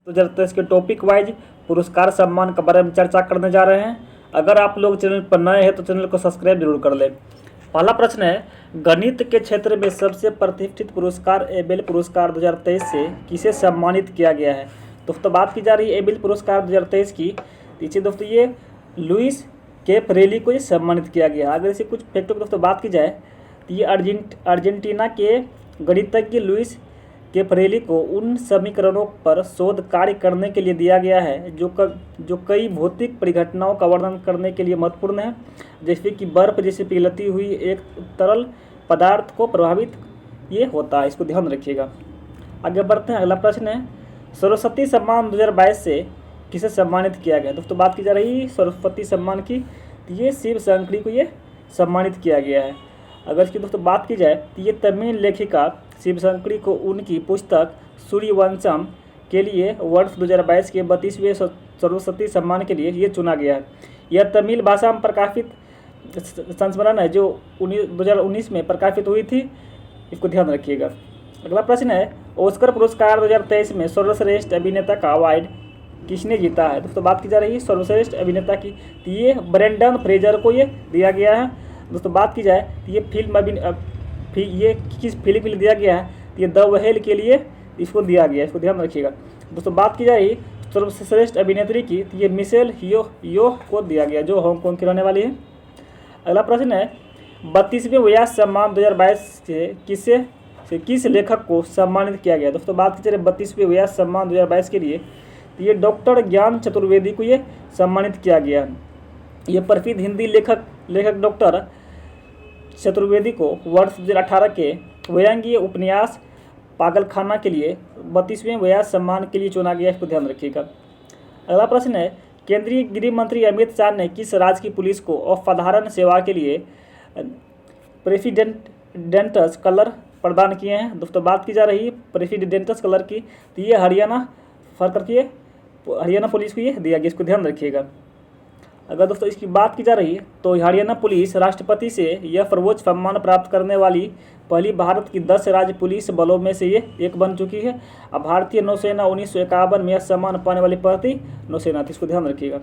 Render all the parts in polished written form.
2023 के topic wise पुरस्कार सम्मान के बारे में चर्चा करने जा रहे हैं। अगर आप लोग चैनल पर नए हैं तो चैनल को सब्सक्राइब जरूर कर लें। पहला प्रश्न है, गणित के क्षेत्र में सबसे प्रतिष्ठित पुरस्कार एबेल पुरस्कार 2023 से किसे सम्मानित किया गया है। दोस्तों बात की जा रही है एबेल पुरस्कार 2023 की। पीछे दोस्तों ये लुइस कैफरेली को ये सम्मानित किया गया। अगर इसे कुछ फैक्टों की दोस्तों बात की जाए तो ये अर्जेंटीना के गणितज्ञ लुइस कैफरेली को उन समीकरणों पर शोध कार्य करने के लिए दिया गया है जो कई भौतिक परिघटनाओं का वर्णन करने के लिए महत्वपूर्ण है, जैसे कि बर्फ जैसे पिघलती हुई एक तरल पदार्थ को प्रभावित ये होता है। इसको ध्यान रखिएगा। आगे बढ़ते हैं। अगला प्रश्न है, सरस्वती सम्मान 2022 से किसे सम्मानित किया गया। दोस्तों बात की जा रही है सरस्वती सम्मान की, तो ये शिव शंकरी को ये सम्मानित किया गया है। अगर इसकी दोस्तों बात की जाए तो ये तमिल लेखिका शिव शंकरी को उनकी पुस्तक सूर्यवंशम के लिए वर्ष 2022 के 32वें सरस्वती सम्मान के लिए ये चुना गया है। यह तमिल भाषा में प्रकाशित संस्मरण है जो 2019 में प्रकाशित हुई थी। इसको ध्यान रखिएगा। अगला प्रश्न है, ऑस्कर पुरस्कार 2023 में सर्वश्रेष्ठ अभिनेता का अवार्ड किसने जीता है। दोस्तों बात की जा रही है सर्वश्रेष्ठ अभिनेता की, तो ये ब्रेंडन फ्रेजर को ये दिया गया है। दोस्तों बात की जाए तो ये किस फिल्म के लिए दिया गया है, तो ये द व्हेल के लिए इसको दिया गया है। इसको ध्यान रखिएगा। दोस्तों बात की जा रही सर्वश्रेष्ठ अभिनेत्री की, तो ये मिशेल यो को दिया गया जो हांगकांग की रहने वाली है। अगला प्रश्न है, 32वें व्यास सम्मान 2022 से किस लेखक को सम्मानित किया गया। दोस्तों बात की जा रही 32वें व्यास सम्मान 2022 के लिए, तो ये डॉक्टर ज्ञान चतुर्वेदी को ये सम्मानित किया गया है। ये प्रसिद्ध हिंदी लेखक डॉक्टर चतुर्वेदी को वर्ष 2018 के व्यंग्य उपन्यास पागलखाना के लिए 32वें व्यास सम्मान के लिए चुना गया। इसको ध्यान रखिएगा। अगला प्रश्न है, केंद्रीय गृह मंत्री अमित शाह ने किस राज्य की पुलिस को असाधारण सेवा के लिए प्रेसिडेंटस कलर प्रदान किए हैं। दोस्तों बात की जा रही है प्रेसिडेंटस कलर की, तो ये हरियाणा पुलिस को ये दिया गया। इसको ध्यान रखिएगा। अगर दोस्तों इसकी बात की जा रही है तो हरियाणा पुलिस राष्ट्रपति से यह सर्वोच्च सम्मान प्राप्त करने वाली पहली भारत की 10 राज्य पुलिस बलों में से ये एक बन चुकी है। अब भारतीय नौसेना 1951 में यह सम्मान पाने वाली पहली नौसेना थी। इसको ध्यान रखिएगा।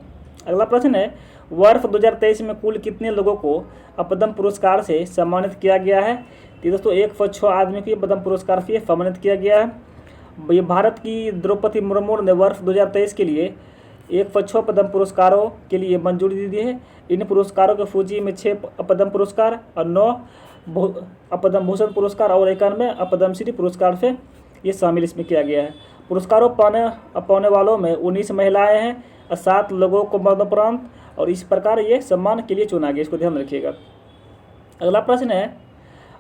अगला प्रश्न है, वर्ष 2023 में कुल कितने लोगों को पद्म पुरस्कार से सम्मानित किया गया है। तो दोस्तों 106 आदमी को पद्म पुरस्कार से सम्मानित किया गया है। ये भारत की द्रौपदी मुर्मू ने वर्ष 2023 के लिए 106 पद्म पुरस्कारों के लिए मंजूरी दी है। इन पुरस्कारों की सूची में 6 पद्म पुरस्कार और 9 पद्म भूषण पुरस्कार और 91 पद्मश्री पुरस्कार से ये शामिल इसमें किया गया है। पुरस्कारों पाने वालों में 19 महिलाएं हैं और 7 लोगों को मरणोपरांत और इस प्रकार ये सम्मान के लिए चुना गया। इसको ध्यान रखिएगा। अगला प्रश्न है,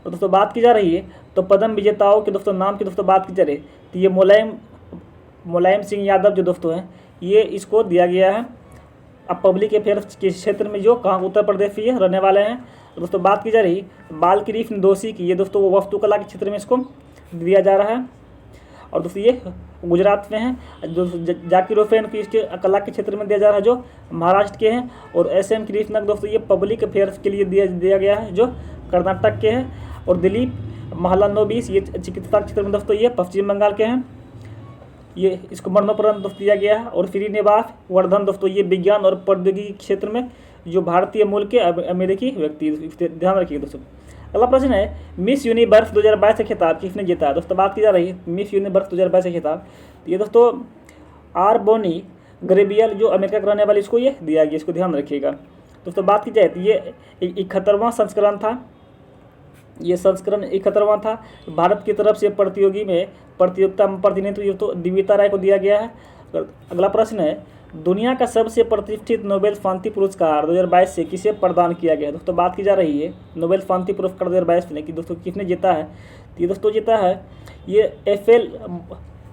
दोस्तों बात की जा रही है तो पद्म विजेताओं के दोस्तों नाम की दोस्तों बात की जा रही है, तो ये मुलायम सिंह यादव जो दोस्तों हैं ये इसको दिया गया है। अब पब्लिक अफेयर्स के क्षेत्र में जो कहाँ उत्तर प्रदेश ये रहने वाले हैं। दोस्तों बात की जा रही बालकृष्ण दोषी की, ये दोस्तों वास्तुकला के क्षेत्र में इसको दिया जा रहा है। और दोस्तों ये गुजरात में है। जाकिर हुसैन की इसके कला के क्षेत्र में दिया जा रहा है जो महाराष्ट्र के हैं। और SM कृष्णक दोस्तों ये पब्लिक अफेयर्स के लिए दिया गया है जो कर्नाटक के हैं। और दिलीप महालनोबिस ये चिकित्सा क्षेत्र में दोस्तों ये पश्चिम बंगाल के हैं। ये इसको मरणोपरांत दोस्तों दिया गया है। और श्रीनिवास वर्धन दोस्तों ये विज्ञान और प्रौद्योगिकी क्षेत्र में जो भारतीय मूल के अमेरिकी व्यक्ति, ध्यान रखिए दोस्तों। अगला प्रश्न है, मिस यूनिवर्स 2022 का खिताब किसने जीता है। दोस्तों बात की जा रही है मिस यूनिवर्स 2022 का खिताब, ये दोस्तों आर बोनी ग्रेबियल जो अमेरिका के रहने वाली इसको ये दिया गया। इसको ध्यान रखिएगा। दोस्तों बात की जाए तो ये 71वां संस्करण था। ये संस्करण 71वां था। भारत की तरफ से प्रतियोगिता में प्रतिनिधित्व तो दिव्यता राय को दिया गया है। अगला प्रश्न है, दुनिया का सबसे प्रतिष्ठित नोबेल शांति पुरस्कार 2022 से किसे प्रदान किया गया। दोस्तों बात की जा रही है नोबेल शांति पुरस्कार 2022 में कि दोस्तों किसने जीता है। तो ये दोस्तों जीता है ये FL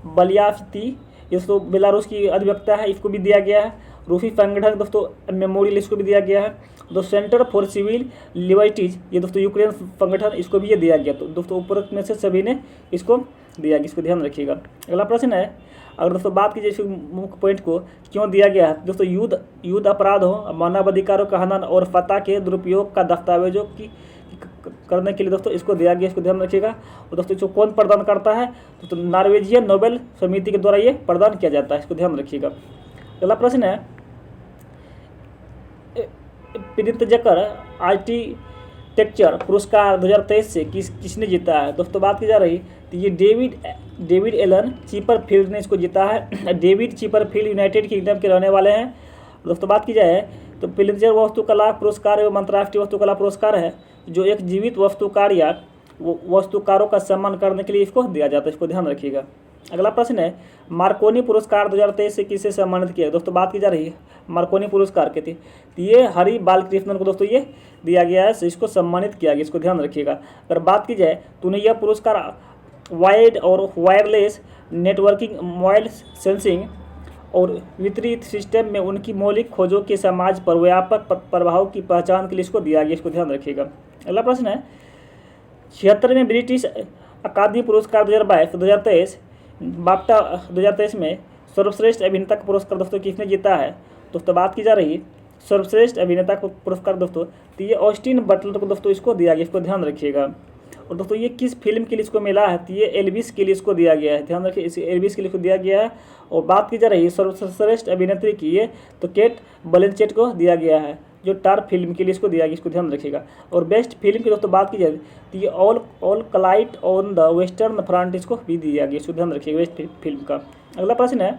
बलियावती, ये दोस्तों बेलारूस की अधिवक्ता है, इसको भी दिया गया है। रूफी संगठन दोस्तों मेमोरियल इसको भी दिया गया है। सेंटर फॉर सिविल लिबर्टीज ये दोस्तों यूक्रेन संगठन, इसको भी ये दिया गया। तो दोस्तों ऊपर में से सभी ने इसको दिया गया। इसको ध्यान रखिएगा। अगला प्रश्न है, अगर दोस्तों बात कीजिए इस मुख्य पॉइंट को क्यों दिया गया है। दोस्तों युद्ध अपराधों, मानवाधिकारों का हनन और फतह के दुरुपयोग का दस्तावेजों करने के लिए दोस्तों इसको दिया गया, इसको ध्यान रखिएगा। और दोस्तों इसको कौन प्रदान करता है, तो नॉर्वेजियन नोबेल समिति के द्वारा ये प्रदान किया जाता है, इसको ध्यान रखिएगा। अगला प्रश्न है प्रित्जकर आर्किटेक्चर पुरस्कार 2023 से किसने जीता है। दोस्तों बात की जा रही तो ये डेविड एलन चिपरफील्ड ने इसको जीता है। डेविड चिपरफील्ड यूनाइटेड किंगडम के रहने वाले हैं। दोस्तों बात की जाए तो प्रित्जकर वास्तुकला पुरस्कार एवं अंतर्राष्ट्रीय वास्तुकला पुरस्कार है जो एक जीवित वास्तुकार या वास्तुकारों का सम्मान करने के लिए इसको दिया जाता है, इसको ध्यान रखिएगा। अगला प्रश्न है मार्कोनी पुरस्कार 2023 से किसे सम्मानित किया। दोस्तों बात की जा रही है मार्कोनी पुरस्कार के थे तो ये हरि बालकृष्णन को दोस्तों ये दिया गया है, इसको सम्मानित किया गया, इसको ध्यान रखिएगा। अगर बात की जाए तो उन्हें यह पुरस्कार वाइड और वायरलेस नेटवर्किंग, मोबाइल सेंसिंग और वितरित सिस्टम में उनकी मौलिक खोजों के समाज पर व्यापक प्रभाव की पहचान के लिए इसको दिया गया, इसको ध्यान रखिएगा। अगला प्रश्न है 76वें ब्रिटिश अकादमी पुरस्कार 2022-2023 बाफ्टा 2023 में सर्वश्रेष्ठ अभिनेता का पुरस्कार दोस्तों किसने जीता है। दोस्तों बात की जा रही सर्वश्रेष्ठ अभिनेता का पुरस्कार दोस्तों तो ये ऑस्टिन बटलर को दोस्तों इसको दिया गया, इसको ध्यान रखिएगा। और दोस्तों ये किस फिल्म के लिए इसको मिला है तो ये एल्विस के लिए इसको दिया गया है, ध्यान रखिए, इसे एल्विस के लिए इसको दिया गया है। और बात की जा रही है सर्वश्रेष्ठ अभिनेत्री की ये तो केट ब्लैंचेट को दिया गया है जो टार फिल्म के लिए इसको दिया गया, इसको ध्यान रखिएगा। और बेस्ट फिल्म की दोस्तों बात की जाए तो ये all client on the western front इसको भी दिया गया, इसको ध्यान रखिएगा बेस्ट फिल्म का। अगला प्रश्न है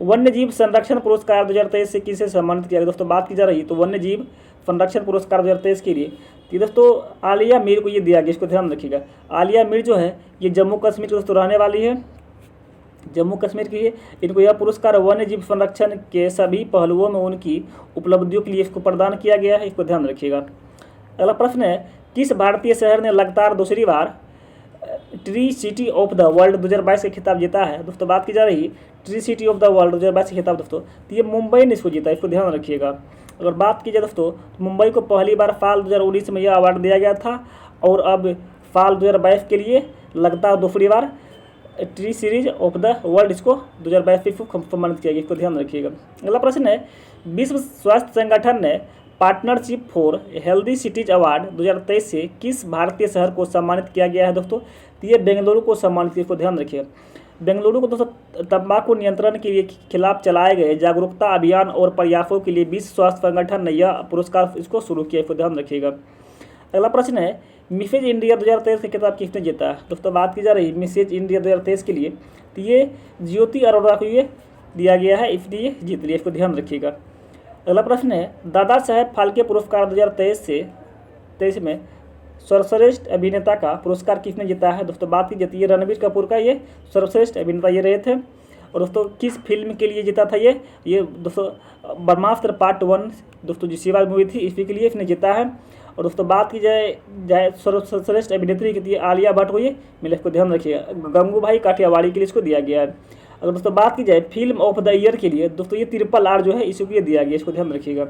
वन्य जीव संरक्षण पुरस्कार 2023 से किसे सम्मानित किया गया। दोस्तों बात की जा रही है तो वन्य जीव संरक्षण पुरस्कार 2023 के लिए तो दोस्तों आलिया मीर को ये दिया गया, इसको ध्यान रखिएगा। आलिया मीर जो है ये जम्मू कश्मीर की दोस्तों रहने वाली है, जम्मू कश्मीर की है। इनको यह पुरस्कार वन्य जीव संरक्षण के सभी पहलुओं में उनकी उपलब्धियों के लिए इसको प्रदान किया गया है, इसको ध्यान रखिएगा। अगला प्रश्न है किस भारतीय शहर ने लगातार दूसरी बार tree city of the world 2022 का खिताब जीता है। दोस्तों बात की जा रही tree city of the world 2022 का खिताब दोस्तों तो ये मुंबई ने इसको जीता, इसको ध्यान रखिएगा। अगर बात की जाए दोस्तों तो मुंबई को पहली बार फाल 2019 में यह अवार्ड दिया गया था और अब फाल 2022 के लिए लगातार दूसरी बार tree cities of the world इसको 2022 में सम्मानित किया गया, इसको ध्यान रखिएगा। अगला प्रश्न है विश्व स्वास्थ्य संगठन ने partnership for healthy cities award 2023 से किस भारतीय शहर को सम्मानित किया गया है। दोस्तों तो ये बेंगलुरु को सम्मानित किया, इसको ध्यान रखिएगा। बेंगलुरु को दोस्तों तंबाकू नियंत्रण के खिलाफ चलाए गए जागरूकता अभियान और प्रयासों के लिए विश्व स्वास्थ्य संगठन ने यह पुरस्कार इसको शुरू किया, इसको ध्यान रखिएगा। अगला प्रश्न है मिसेज इंडिया 2023 का खिताब किसने जीता है। दोस्तों बात की जा रही है मिसेज इंडिया 2023 के लिए तो ये ज्योति अरोड़ा को ये दिया गया है, इसलिए जीत लिया, इसको ध्यान रखिएगा। अगला प्रश्न है दादा साहेब फाल्के पुरस्कार 2023 में सर्वश्रेष्ठ अभिनेता का पुरस्कार किसने जीता है। दोस्तों बात की जाती है रणबीर कपूर का ये सर्वश्रेष्ठ अभिनेता ये रहे थे। और दोस्तों किस फिल्म के लिए जीता था ये दोस्तों ब्रह्मास्त्र पार्ट 1 दोस्तों जो शिवा मूवी थी इसी के लिए इसने जीता है। और दोस्तों बात की जाए सर्वश्रेष्ठ अभिनेत्री के लिए आलिया भट्ट को ये मिला, इसको ध्यान रखिएगा। गंगूबाई काठियावाड़ी के लिए इसको दिया गया है। अगर दोस्तों बात की जाए फिल्म ऑफ द ईयर के लिए दोस्तों ये RRR जो है इसी को ये दिया गया, इसको ध्यान रखिएगा।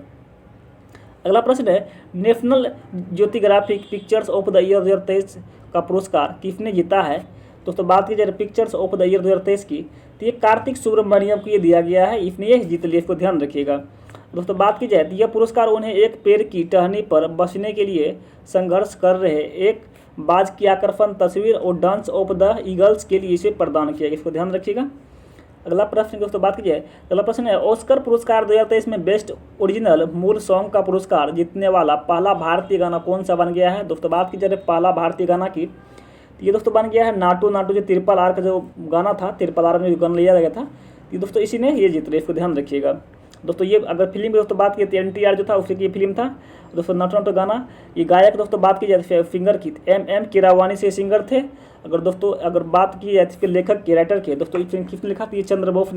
अगला प्रश्न है national geographic pictures of the year 2023 का पुरस्कार किसने जीता है। दोस्तों बात की जाए पिक्चर्स ऑफ द ईयर 2023 की तो ये कार्तिक सुब्रमण्यम को ये दिया गया है, इसने ये जीत लिया, इसको ध्यान रखिएगा। दोस्तों बात की जाए तो यह पुरस्कार उन्हें एक पेड़ की टहनी पर बचने के लिए संघर्ष कर रहे एक बाज की आकर्षण तस्वीर और डांस ऑफ द ईगल्स के लिए इसे प्रदान किया, इसको ध्यान रखिएगा। अगला प्रश्न दोस्तों बात की जाए अगला प्रश्न है ऑस्कर पुरस्कार 2023 में बेस्ट ओरिजिनल मूल सॉन्ग का पुरस्कार जीतने वाला पहला भारतीय गाना कौन सा बन गया है। दोस्तों बात की जाए पहला भारतीय गाना की तो ये दोस्तों बन गया है नाटू नाटू जो RRR का जो गाना था, RRR में जो गाना लिया गया था ये दोस्तों इसी ने ये जीत लिया, इसको ध्यान रखिएगा। दोस्तों ये अगर फिल्म की दोस्तों बात की तो NTR जो था उसी की फिल्म था दोस्तों नाटू नाटू गाना। ये गायक दोस्तों बात की जाए फिंगर की M कीरावानी से सिंगर थे। अगर बात की जाए इसके लेखक के राइटर के दोस्तों किसने लिखा तो ये चंद्रबोस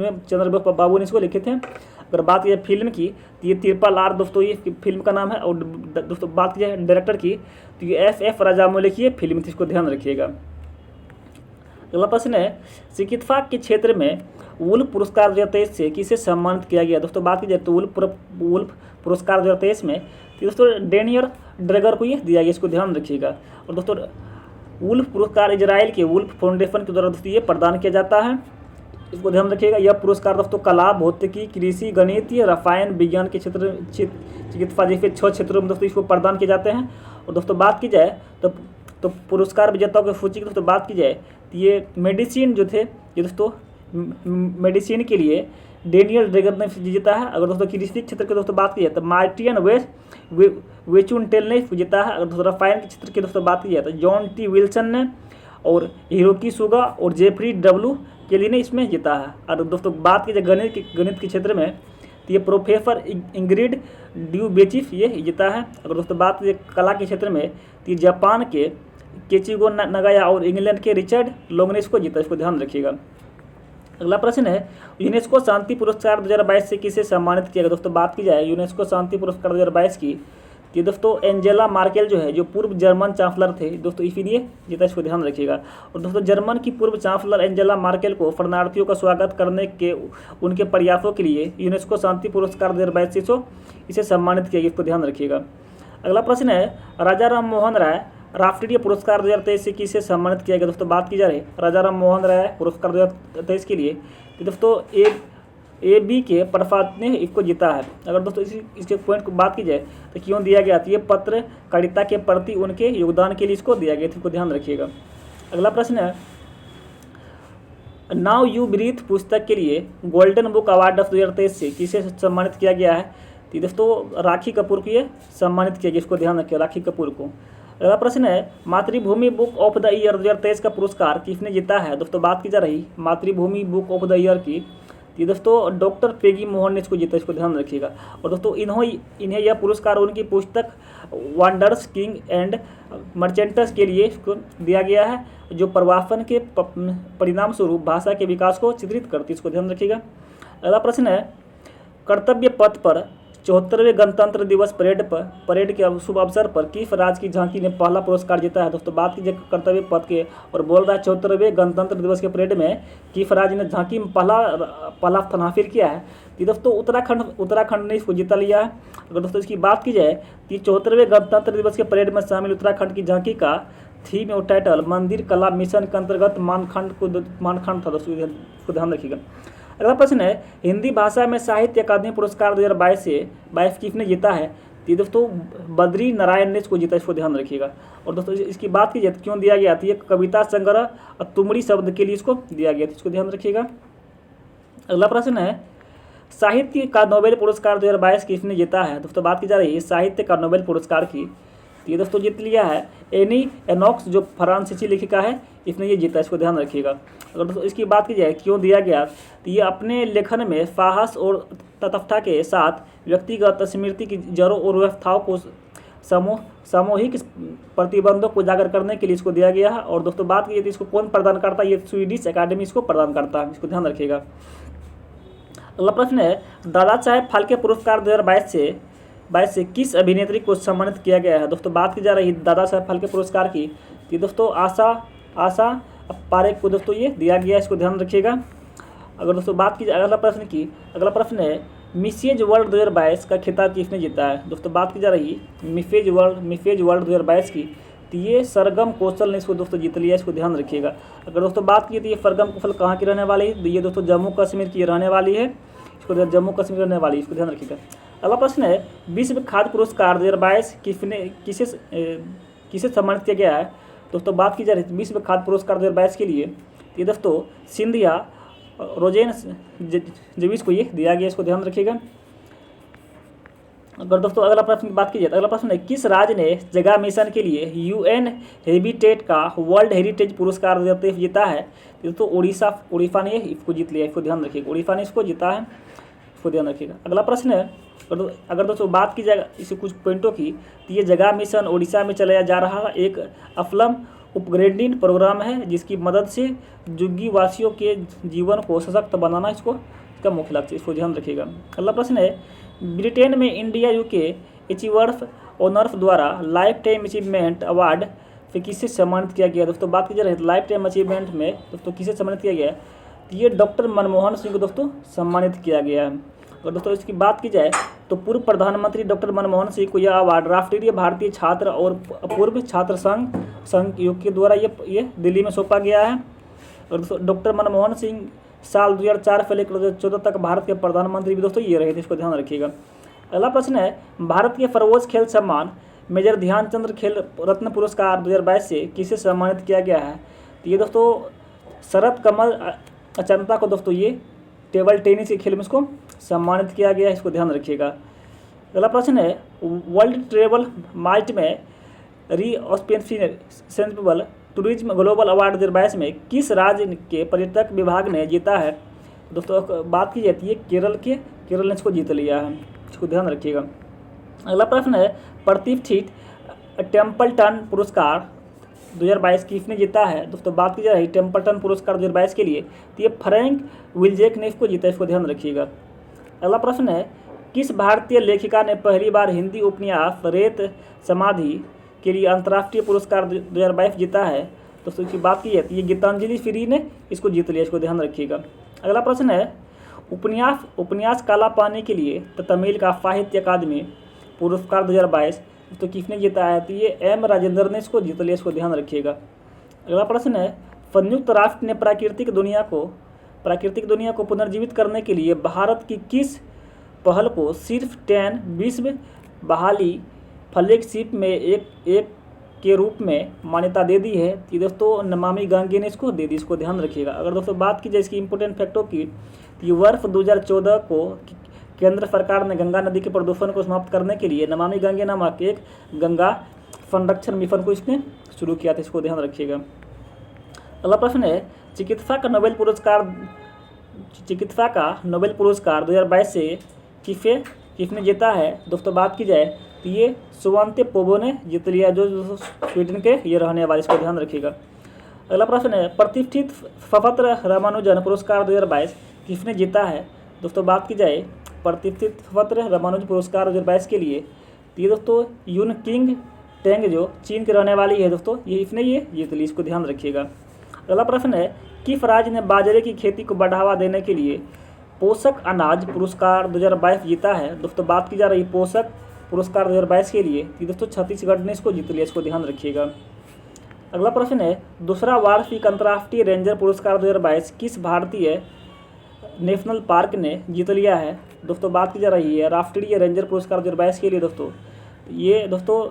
बाबू ने इसको लिखे थे। अगर बात की जाए फिल्म की तो ये RRR दोस्तों ये फिल्म का नाम है। और दोस्तों बात की जाए डायरेक्टर की तो ये FF राजामौली की फिल्म थी, इसको ध्यान रखिएगा। अगला प्रश्न है चिकित्सा के क्षेत्र में वुल्फ पुरस्कार 2023 से किसे सम्मानित किया गया। दोस्तों बात की जाए तो वुल्फ पुरस्कार 2023 में तो दोस्तों डेनियर ड्रेगर को ये दिया गया, इसको ध्यान रखिएगा। और दोस्तों वुल्फ पुरस्कार इजराइल के वुल्फ फाउंडेशन के द्वारा दोस्तों ये प्रदान किया जाता है, इसको ध्यान रखिएगा। यह पुरस्कार दोस्तों कला भौतिकी कृषि गणित रसायन विज्ञान के क्षेत्र चिकित्सा जैसे 6 क्षेत्रों में दोस्तों इसको प्रदान किए जाते हैं। और दोस्तों बात की जाए तो पुरस्कार विजेताओं की सूची की दोस्तों बात की जाए तो ये मेडिसिन जो थे, ये दोस्तों मेडिसिन के लिए डेनियल ड्रेगर ने जीता है। अगर दोस्तों कृषि क्षेत्र की दोस्तों बात की जाए तो मार्टियन वेचुनटेल ने जीता है। अगर दोस्तों रसायन के क्षेत्र की दोस्तों बात की जाए तो जॉन टी विल्सन ने और हिरोकी सुगा और जेफरी डब्ल्यू केली ने इसमें जीता है। और दोस्तों बात की जाए गणित के क्षेत्र में तो ये प्रोफेसर इंग्रिड ड्यूबेचिफ ये जीता है। अगर दोस्तों बात की जाए कला के क्षेत्र में तो ये जापान के केचिगो नगाया और इंग्लैंड के रिचर्ड लोंगनेस को जीता, इसको ध्यान रखिएगा। अगला प्रश्न है यूनेस्को शांति पुरस्कार 2022 से किसे सम्मानित किया गया। दोस्तों बात की जाए यूनेस्को शांति पुरस्कार 2022 की तो दोस्तों एंजेला मार्केल जो है, जो पूर्व जर्मन चांसलर थे दोस्तों, इसीलिए जीता, इसको ध्यान रखिएगा। और दोस्तों जर्मन की पूर्व चांसलर एंजेला मार्केल को शरणार्थियों का स्वागत करने के उनके प्रयासों के लिए यूनेस्को शांति पुरस्कार 2022 से इसे सम्मानित किया गया, इसको ध्यान रखिएगा। अगला प्रश्न है राजा राम मोहन राय राष्ट्रीय पुरस्कार 2023 से किसे सम्मानित किया गया। दोस्तों बात की जा रही है राजा राम मोहन राय पुरस्कार 2023 के लिए तो दोस्तों AB के प्रसाद ने इसको जीता है। अगर दोस्तों इसके पॉइंट को बात की जाए तो क्यों दिया गया, तो ये पत्रकारिता के प्रति उनके योगदान के लिए इसको दिया गया, इसको ध्यान रखिएगा। अगला प्रश्न है नाउ यू ब्रीथ पुस्तक के लिए गोल्डन बुक अवार्ड ऑफ 2023 से किसे सम्मानित किया गया है, तो दोस्तों राखी कपूर को ये सम्मानित किया गया, इसको ध्यान रखिए, राखी कपूर को। अगला प्रश्न है मातृभूमि बुक ऑफ द ईयर 2023 का पुरस्कार किसने जीता है। दोस्तों बात की जा रही मातृभूमि बुक ऑफ द ईयर की, ये दोस्तों डॉक्टर पेगी मोहन ने इसको जीता, इसको ध्यान रखिएगा। और दोस्तों इन्हें यह पुरस्कार उनकी पुस्तक वंडर्स किंग एंड मर्चेंटस के लिए इसको दिया गया है, जो प्रवासन के परिणाम स्वरूप भाषा के विकास को चित्रित करती है, इसको ध्यान रखिएगा। अगला प्रश्न है कर्तव्य पथ पर 74वें गणतंत्र दिवस परेड के शुभ अवसर पर किस राज्य की झांकी ने पहला पुरस्कार जीता है। दोस्तों बात कीजिए कर्तव्य पथ के और बोल रहा है 74वें गणतंत्र दिवस के परेड में किस राज्य ने झांकी में पहला स्थान हासिल किया है, तो दोस्तों उत्तराखंड ने इसको जीता लिया है। अगर दोस्तों इसकी बात की जाए कि 74वें गणतंत्र दिवस के परेड में शामिल उत्तराखंड की झांकी का थीम और टाइटल मंदिर कला मिशन के अंतर्गत मानखंड था, दोस्तों इसको ध्यान रखिएगा। अगला प्रश्न है हिंदी भाषा में साहित्य अकादमी पुरस्कार 2022 किसने जीता है, तो दोस्तों बद्री नारायण ने इसको जीता, इसको ध्यान रखिएगा। और दोस्तों इसकी बात की जाए क्यों दिया गया, तो ये कविता संग्रह और तुमड़ी शब्द के लिए इसको दिया गया, इसको ध्यान रखिएगा। अगला प्रश्न है साहित्य का नोबेल पुरस्कार 2022 किसने जीता है। दोस्तों बात की जा रही है साहित्य का नोबेल पुरस्कार की, तो ये दोस्तों जीत लिया है एनी एनॉक्स, जो फ्रांसीसी लेखिका है, इसने ये जीता, इसको ध्यान रखिएगा। अगर दोस्तों इसकी बात की जाए क्यों दिया गया, तो ये अपने लेखन में साहस और तटस्थता के साथ व्यक्तिगत स्मृति की जड़ों और व्यवस्थाओं को सामूहिक प्रतिबंधों को उजागर करने के लिए इसको दिया गया है। और दोस्तों बात की जाए तो इसको कौन प्रदान करता है, ये स्वीडिश अकादमी इसको प्रदान करता है, इसको ध्यान रखिएगा। अगला प्रश्न है दादा साहेब फाल्के पुरस्कार 2022 से किस अभिनेत्री को सम्मानित किया गया है। दोस्तों बात की जा रही है दादा साहेब फाल्के पुरस्कार की, कि दोस्तों आशा पारेख को दोस्तों ये दिया गया, इसको ध्यान रखिएगा। अगर दोस्तों बात की जाए अगला प्रश्न है मिसेज वर्ल्ड 2022 का खिताब किसने जीता है। दोस्तों बात की जा रही मिसेज वर्ल्ड 2022 की, तो ये सरगम कौशल ने इसको दोस्तों जीत लिया, इसको ध्यान रखिएगा। अगर दोस्तों बात की तो ये सरगम कौशल कहाँ की रहने वाली है, तो ये दोस्तों जम्मू कश्मीर की रहने वाली है, इसको जम्मू कश्मीर रहने वाली है, इसको ध्यान रखिएगा। अगला प्रश्न है विश्व खाद्य पुरस्कार 2022 किसे सम्मानित किया गया है। दोस्तों बात की जा रही है विश्व खाद्य पुरस्कार 2022 के लिए, ये दोस्तों सिंधिया रोजेन जविस को ये दिया गया, इसको ध्यान रखिएगा। अगर दोस्तों अगला प्रश्न की बात की जाए तो अगला प्रश्न है किस राज्य ने जगह मिशन के लिए UN हैबिटेट का वर्ल्ड हेरिटेज पुरस्कार 2023 जीता है। दोस्तों उड़ीसा ने इसको जीत लिया, इसको ध्यान रखिएगा, उड़ीसा ने इसको जीता है, इसको ध्यान रखिएगा। अगला प्रश्न है अगर दोस्तों बात की जाए इसी कुछ पॉइंटों की, तो ये जगह मिशन उड़ीसा में चलाया जा रहा एक अफलम उपग्रेडिंग प्रोग्राम है, जिसकी मदद से झुग्गी वासियों के जीवन को सशक्त बनाना इसका मुख्य लक्ष्य, इसको ध्यान रखिएगा। अगला प्रश्न है ब्रिटेन में इंडिया UK अचीवर्स ऑनर्स द्वारा लाइफ टाइम अचीवमेंट अवार्ड से किसे सम्मानित किया गया। दोस्तों बात की जा रही है लाइफ टाइम अचीवमेंट में दोस्तों किसे सम्मानित किया गया है, तो ये डॉक्टर मनमोहन सिंह को दोस्तों सम्मानित किया गया है। और दोस्तों इसकी बात की जाए तो पूर्व प्रधानमंत्री डॉक्टर मनमोहन सिंह को यह अवार्ड राष्ट्रीय भारतीय छात्र और पूर्व छात्र संघ योग के द्वारा ये दिल्ली में सौंपा गया है। और दोस्तों डॉक्टर मनमोहन सिंह साल 2004 से लेकर 2014 तक भारत के प्रधानमंत्री भी दोस्तों ये रहे थे, इसको ध्यान रखिएगा। अगला प्रश्न है भारत के सर्वोच्च खेल सम्मान मेजर ध्यानचंद खेल रत्न पुरस्कार 2022 से किसे सम्मानित किया गया है? तो ये दोस्तों शरद कमल अचंता को दोस्तों ये टेबल टेनिस के खेल में इसको सम्मानित किया गया है, इसको ध्यान रखिएगा। अगला प्रश्न है, वर्ल्ड ट्रेवल माइट में रिस्पॉन्सिबल टूरिज्म ग्लोबल अवार्ड 2022 में किस राज्य के पर्यटक विभाग ने जीता है? दोस्तों बात की जाती है केरल ने इसको जीत लिया है, इसको ध्यान रखिएगा। अगला प्रश्न है, प्रतिष्ठित टेम्पल्टन पुरस्कार 2022 किसने जीता है? दोस्तों बात की जा रही टेम्पल्टन पुरस्कार 2022 के लिए, तो ये फ्रैंक विल्जेक ने इसको जीता, इसको ध्यान रखिएगा। अगला प्रश्न है, किस भारतीय लेखिका ने पहली बार हिंदी उपन्यास रेत समाधि के लिए अंतर्राष्ट्रीय पुरस्कार 2022 जीता है? दोस्तों इसकी बात की जाती है गीतांजलि श्री ने इसको जीत लिया, इसको ध्यान रखिएगा। अगला प्रश्न है, उपन्यास काला पानी के लिए तमिल का साहित्य अकादमी पुरस्कार 2022 तो किसने जीता है? तो ये एम राजेंद्र ने इसको जीत लिया, इसको ध्यान रखिएगा। अगला प्रश्न है, संयुक्त राष्ट्र ने प्राकृतिक दुनिया को पुनर्जीवित करने के लिए भारत की किस पहल को सिर्फ 10 विश्व बहाली फ्लैगशिप में एक के रूप में मान्यता दे दी है? कि दोस्तों नमामि गंगे ने इसको दे दी, इसको ध्यान रखिएगा। अगर दोस्तों बात की जाए इसकी इंपॉर्टेंट फैक्टों की, तो ये वर्ष 2014 को केंद्र सरकार ने गंगा नदी के प्रदूषण को समाप्त करने के लिए नमामि गंगे नामक एक गंगा संरक्षण मिशन को इसने शुरू किया था, इसको ध्यान रखिएगा। अगला प्रश्न है, चिकित्सा का नोबेल पुरस्कार 2022 से किसने जीता है? दोस्तों बात की जाए तो ये सुवंते पोबो ने जीत लिया, जो स्वीडन के ये रहने वाले, इसको ध्यान रखिएगा। अगला प्रश्न है, प्रतिष्ठित फफत्र रामानुजन पुरस्कार 2022 किसने जीता है? दोस्तों बात की जाए प्रतिष्ठित फफत्र रामानुजन पुरस्कार 2022 के लिए, तो ये दोस्तों यून किंग टेंग जो चीन के रहने वाली है दोस्तों, इसने ये जीत ली, इसको ध्यान रखिएगा। अगला प्रश्न है, किस राज्य ने बाजरे की खेती को बढ़ावा देने के लिए पोषक अनाज पुरस्कार 2022 जीता है? दोस्तों बात की जा रही पोषक पुरस्कार 2022 के लिए, तो दोस्तों छत्तीसगढ़ ने इसको जीत लिया, इसको ध्यान रखिएगा। अगला प्रश्न है, दूसरा वार्षिक अंतर्राष्ट्रीय रेंजर पुरस्कार 2022 किस भारतीय नेशनल पार्क ने जीत लिया है? दोस्तों बात की जा रही है राष्ट्रीय रेंजर पुरस्कार 2022 के लिए दोस्तों, ये दोस्तों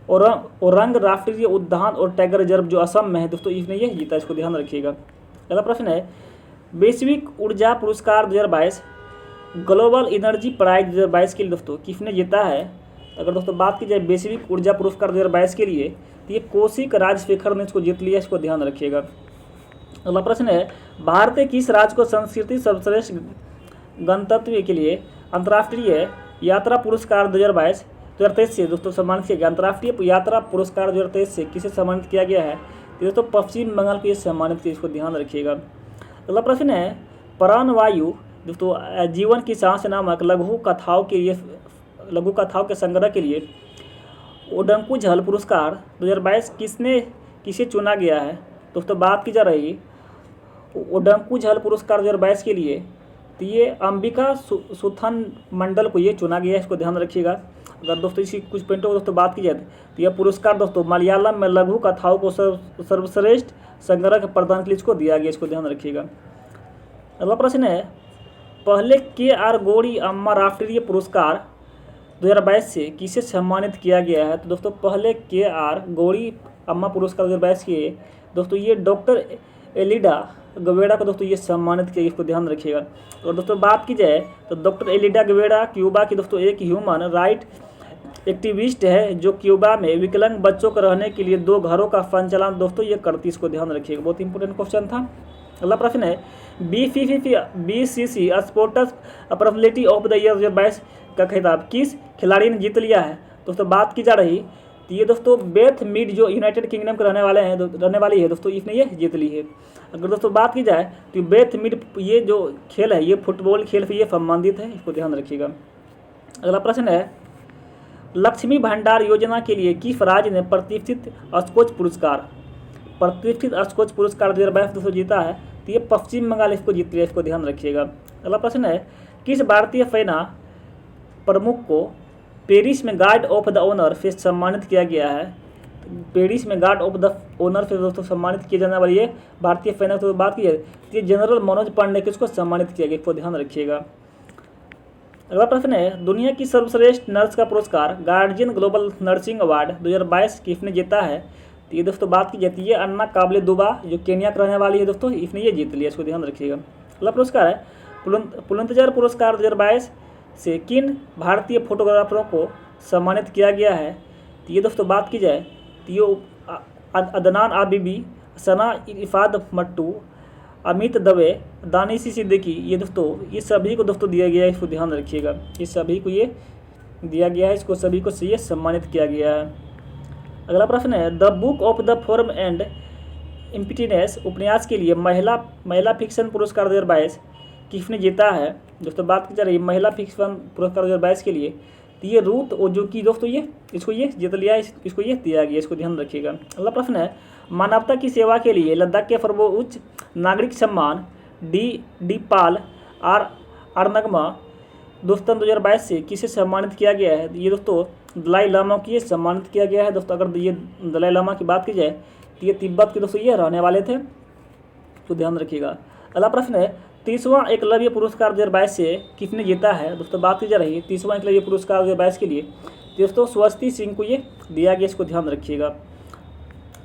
औरंग राष्ट्रीय उद्यान और टाइगर रिजर्व जो असम में है दोस्तों, इसने ये जीता, इसको ध्यान रखिएगा। अगला प्रश्न है, वैश्विक ऊर्जा पुरस्कार 2022 ग्लोबल एनर्जी प्राइज 2022 के लिए दोस्तों किसने जीता है? अगर दोस्तों बात की जाए वैश्विक ऊर्जा पुरस्कार 2022 के लिए, तो ये कौशिक राजशेखर ने इसको जीत लिया, इसको ध्यान रखिएगा। अगला प्रश्न है, भारत के किस राज्य को संस्कृति सर्वश्रेष्ठ गंतव्य के लिए अंतर्राष्ट्रीय यात्रा पुरस्कार 2023 से दोस्तों सम्मानित किया गया? अंतर्राष्ट्रीय यात्रा पुरस्कार 2023 से किसे सम्मानित किया गया है? दोस्तों पश्चिम बंगाल को ये सम्मानित किया, इसको ध्यान रखिएगा। अगला प्रश्न है, प्राणवायु दोस्तों जीवन की सांस नामक लघु कथाओं के संग्रह के लिए ओडंकुझल पुरस्कार 2022 किसे चुना गया है? दोस्तों बात की जा रही ओडंकुझल पुरस्कार 2022 के लिए, तो ये अंबिका सुथन मंडल को ये चुना गया है, इसको ध्यान रखिएगा। अगर दोस्तों इसी कुछ पॉइंटों को दोस्तों बात की जाए तो यह पुरस्कार दोस्तों मलयालम में लघु कथाओं को सर्वश्रेष्ठ संग्रह प्रदान के लिए इसको दिया गया, इसको ध्यान रखिएगा। अगला प्रश्न है, पहले KR गौरी अम्मा राष्ट्रीय पुरस्कार 2022 से किसे सम्मानित किया गया है? तो दोस्तों पहले KR गौरी अम्मा पुरस्कार 2022 के दोस्तों ये डॉक्टर एलिडा गवेड़ा को दोस्तों ये सम्मानित किया, इसको ध्यान रखिएगा। और दोस्तों बात की जाए तो डॉक्टर एलिडा गवेड़ा क्यूबा की दोस्तों एक ह्यूमन राइट एक्टिविस्ट है, जो क्यूबा में विकलांग बच्चों को रहने के लिए 2 घरों का संचालन दोस्तों ये करती, इसको ध्यान रखिएगा, बहुत इंपॉर्टेंट क्वेश्चन था। अगला प्रश्न है, BCC sports personality of the year 2022 का खिताब किस खिलाड़ी ने जीत लिया है? दोस्तों बात की जा रही तो ये दोस्तों बेथ मीड जो यूनाइटेड किंगडम के रहने वाली है दोस्तों, इसने ये जीत ली है। अगर दोस्तों बात की जाए तो बेथ मीड ये जो खेल है ये फुटबॉल खेल से ये संबंधित है, इसको ध्यान रखिएगा। अगला प्रश्न है, लक्ष्मी भंडार योजना के लिए किस राज्य ने प्रतिष्ठित स्कॉच पुरस्कार 2022 दोस्तों जीता है? तो ये पश्चिम बंगाल इसको जीत लिया, इसको ध्यान रखिएगा। अगला प्रश्न है, किस भारतीय सेना प्रमुख को पेरिस में गार्ड ऑफ द ऑनर से सम्मानित किया गया है? पेरिस में गार्ड ऑफ द ऑनर से दोस्तों सम्मानित किए जाने वाली ये भारतीय सेना की बात की है, तो जनरल मनोज पांडे को इसको सम्मानित किया गया, इसको ध्यान रखिएगा। अगला प्रश्न है, दुनिया की सर्वश्रेष्ठ नर्स का पुरस्कार गार्जियन ग्लोबल नर्सिंग अवार्ड 2022 किसने जीता है? तो ये दोस्तों बात की जाती है अन्ना काबले दुबा, जो केन्या की रहने वाली है दोस्तों, इसने ये जीत लिया, इसको ध्यान रखिएगा। अगला पुरस्कार है पुलित्जर पुरस्कार 2022 से किन भारतीय फोटोग्राफरों को सम्मानित किया गया है? तो ये दोस्तों बात की जाए तो ये अदनान आबिदी, सना इफ़ाद मट्टू, अमित दवे, दानिशी सिद्दीकी, ये दोस्तों ये सभी को दोस्तों दिया गया है, इसको ध्यान रखिएगा। इस सभी को ये दिया गया है, इसको सभी को ये सम्मानित किया गया है। अगला प्रश्न है, the book of the form and emptiness उपन्यास के लिए महिला फिक्शन पुरस्कार 2022 किसने जीता है? दोस्तों बात की जा रही है महिला फिक्शन पुरस्कार 2022 के लिए, तो ये रूथ ओजुकी दोस्तों ये इसको ये जीत लिया, इसको ये दिया गया, इसको ध्यान रखिएगा। अगला प्रश्न है, मानवता की सेवा के लिए लद्दाख के सर्वोच्च नागरिक सम्मान डी पाल आरनगमा दोस्तों 2022 से किसे सम्मानित किया गया है? ये दोस्तों दलाई लामा को ये सम्मानित किया गया है। दोस्तों अगर ये दलाई लामा की बात की जाए तो ये तिब्बत के दोस्तों ये रहने वाले थे, तो ध्यान रखिएगा। अगला प्रश्न है, 30वां एकलव्य पुरस्कार 2022 से किसने जीता है? दोस्तों बात की जा रही है 30वां एकलव्य पुरस्कार 2022 के लिए, दोस्तों स्वस्ति सिंह को ये दिया गया, इसको ध्यान रखिएगा।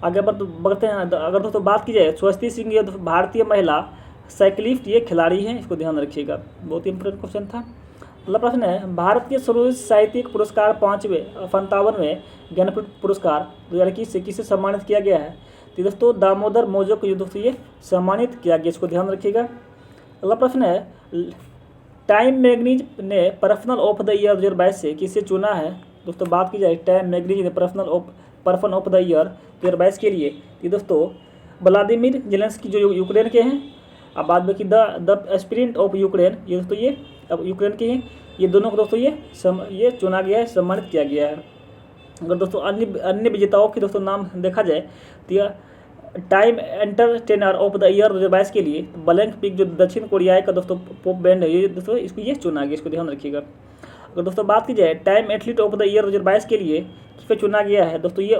आगे बढ़ते हैं। अगर दोस्तों बात की जाए स्वस्ति सिंह ये भारतीय महिला साइकिलिस्ट ये खिलाड़ी हैं, इसको ध्यान रखिएगा, बहुत ही इंपॉर्टेंट क्वेश्चन था। अगला प्रश्न है, भारत के सर्वोच्च साहित्यिक पुरस्कार 55वें ज्ञानपीठ पुरस्कार 2021 से किसे सम्मानित किया गया है? तो दोस्तों दामोदर मौजो को दोस्तों ये सम्मानित किया गया, इसको ध्यान रखिएगा। अगला प्रश्न है, टाइम मैगजीन ने पर्सन ऑफ द ईयर 2022 से किसे चुना है? दोस्तों बात की जाए टाइम मैगजीन ने पर्सन ऑफ द ईयर 2022 के लिए, ये दोस्तों व्लादिमीर जेलेंस्की जो यूक्रेन के हैं, अब बाद में कि द एस्पिरेंट ऑफ यूक्रेन, ये दोस्तों ये अब यूक्रेन के हैं, ये दोनों को दोस्तों ये चुना गया है, सम्मानित किया गया है। अगर दोस्तों अन्य विजेताओं के दोस्तों नाम देखा जाए तो यह time entertainer of the year 2022 के लिए ब्लैंक पिक जो दक्षिण कोरिया का दोस्तों पॉप बैंड है, ये दोस्तों इसको ये चुना गया, इसको ध्यान रखिएगा। अगर दोस्तों बात की जाए time athlete of the year 2022 के लिए किस पे चुना गया है? दोस्तों ये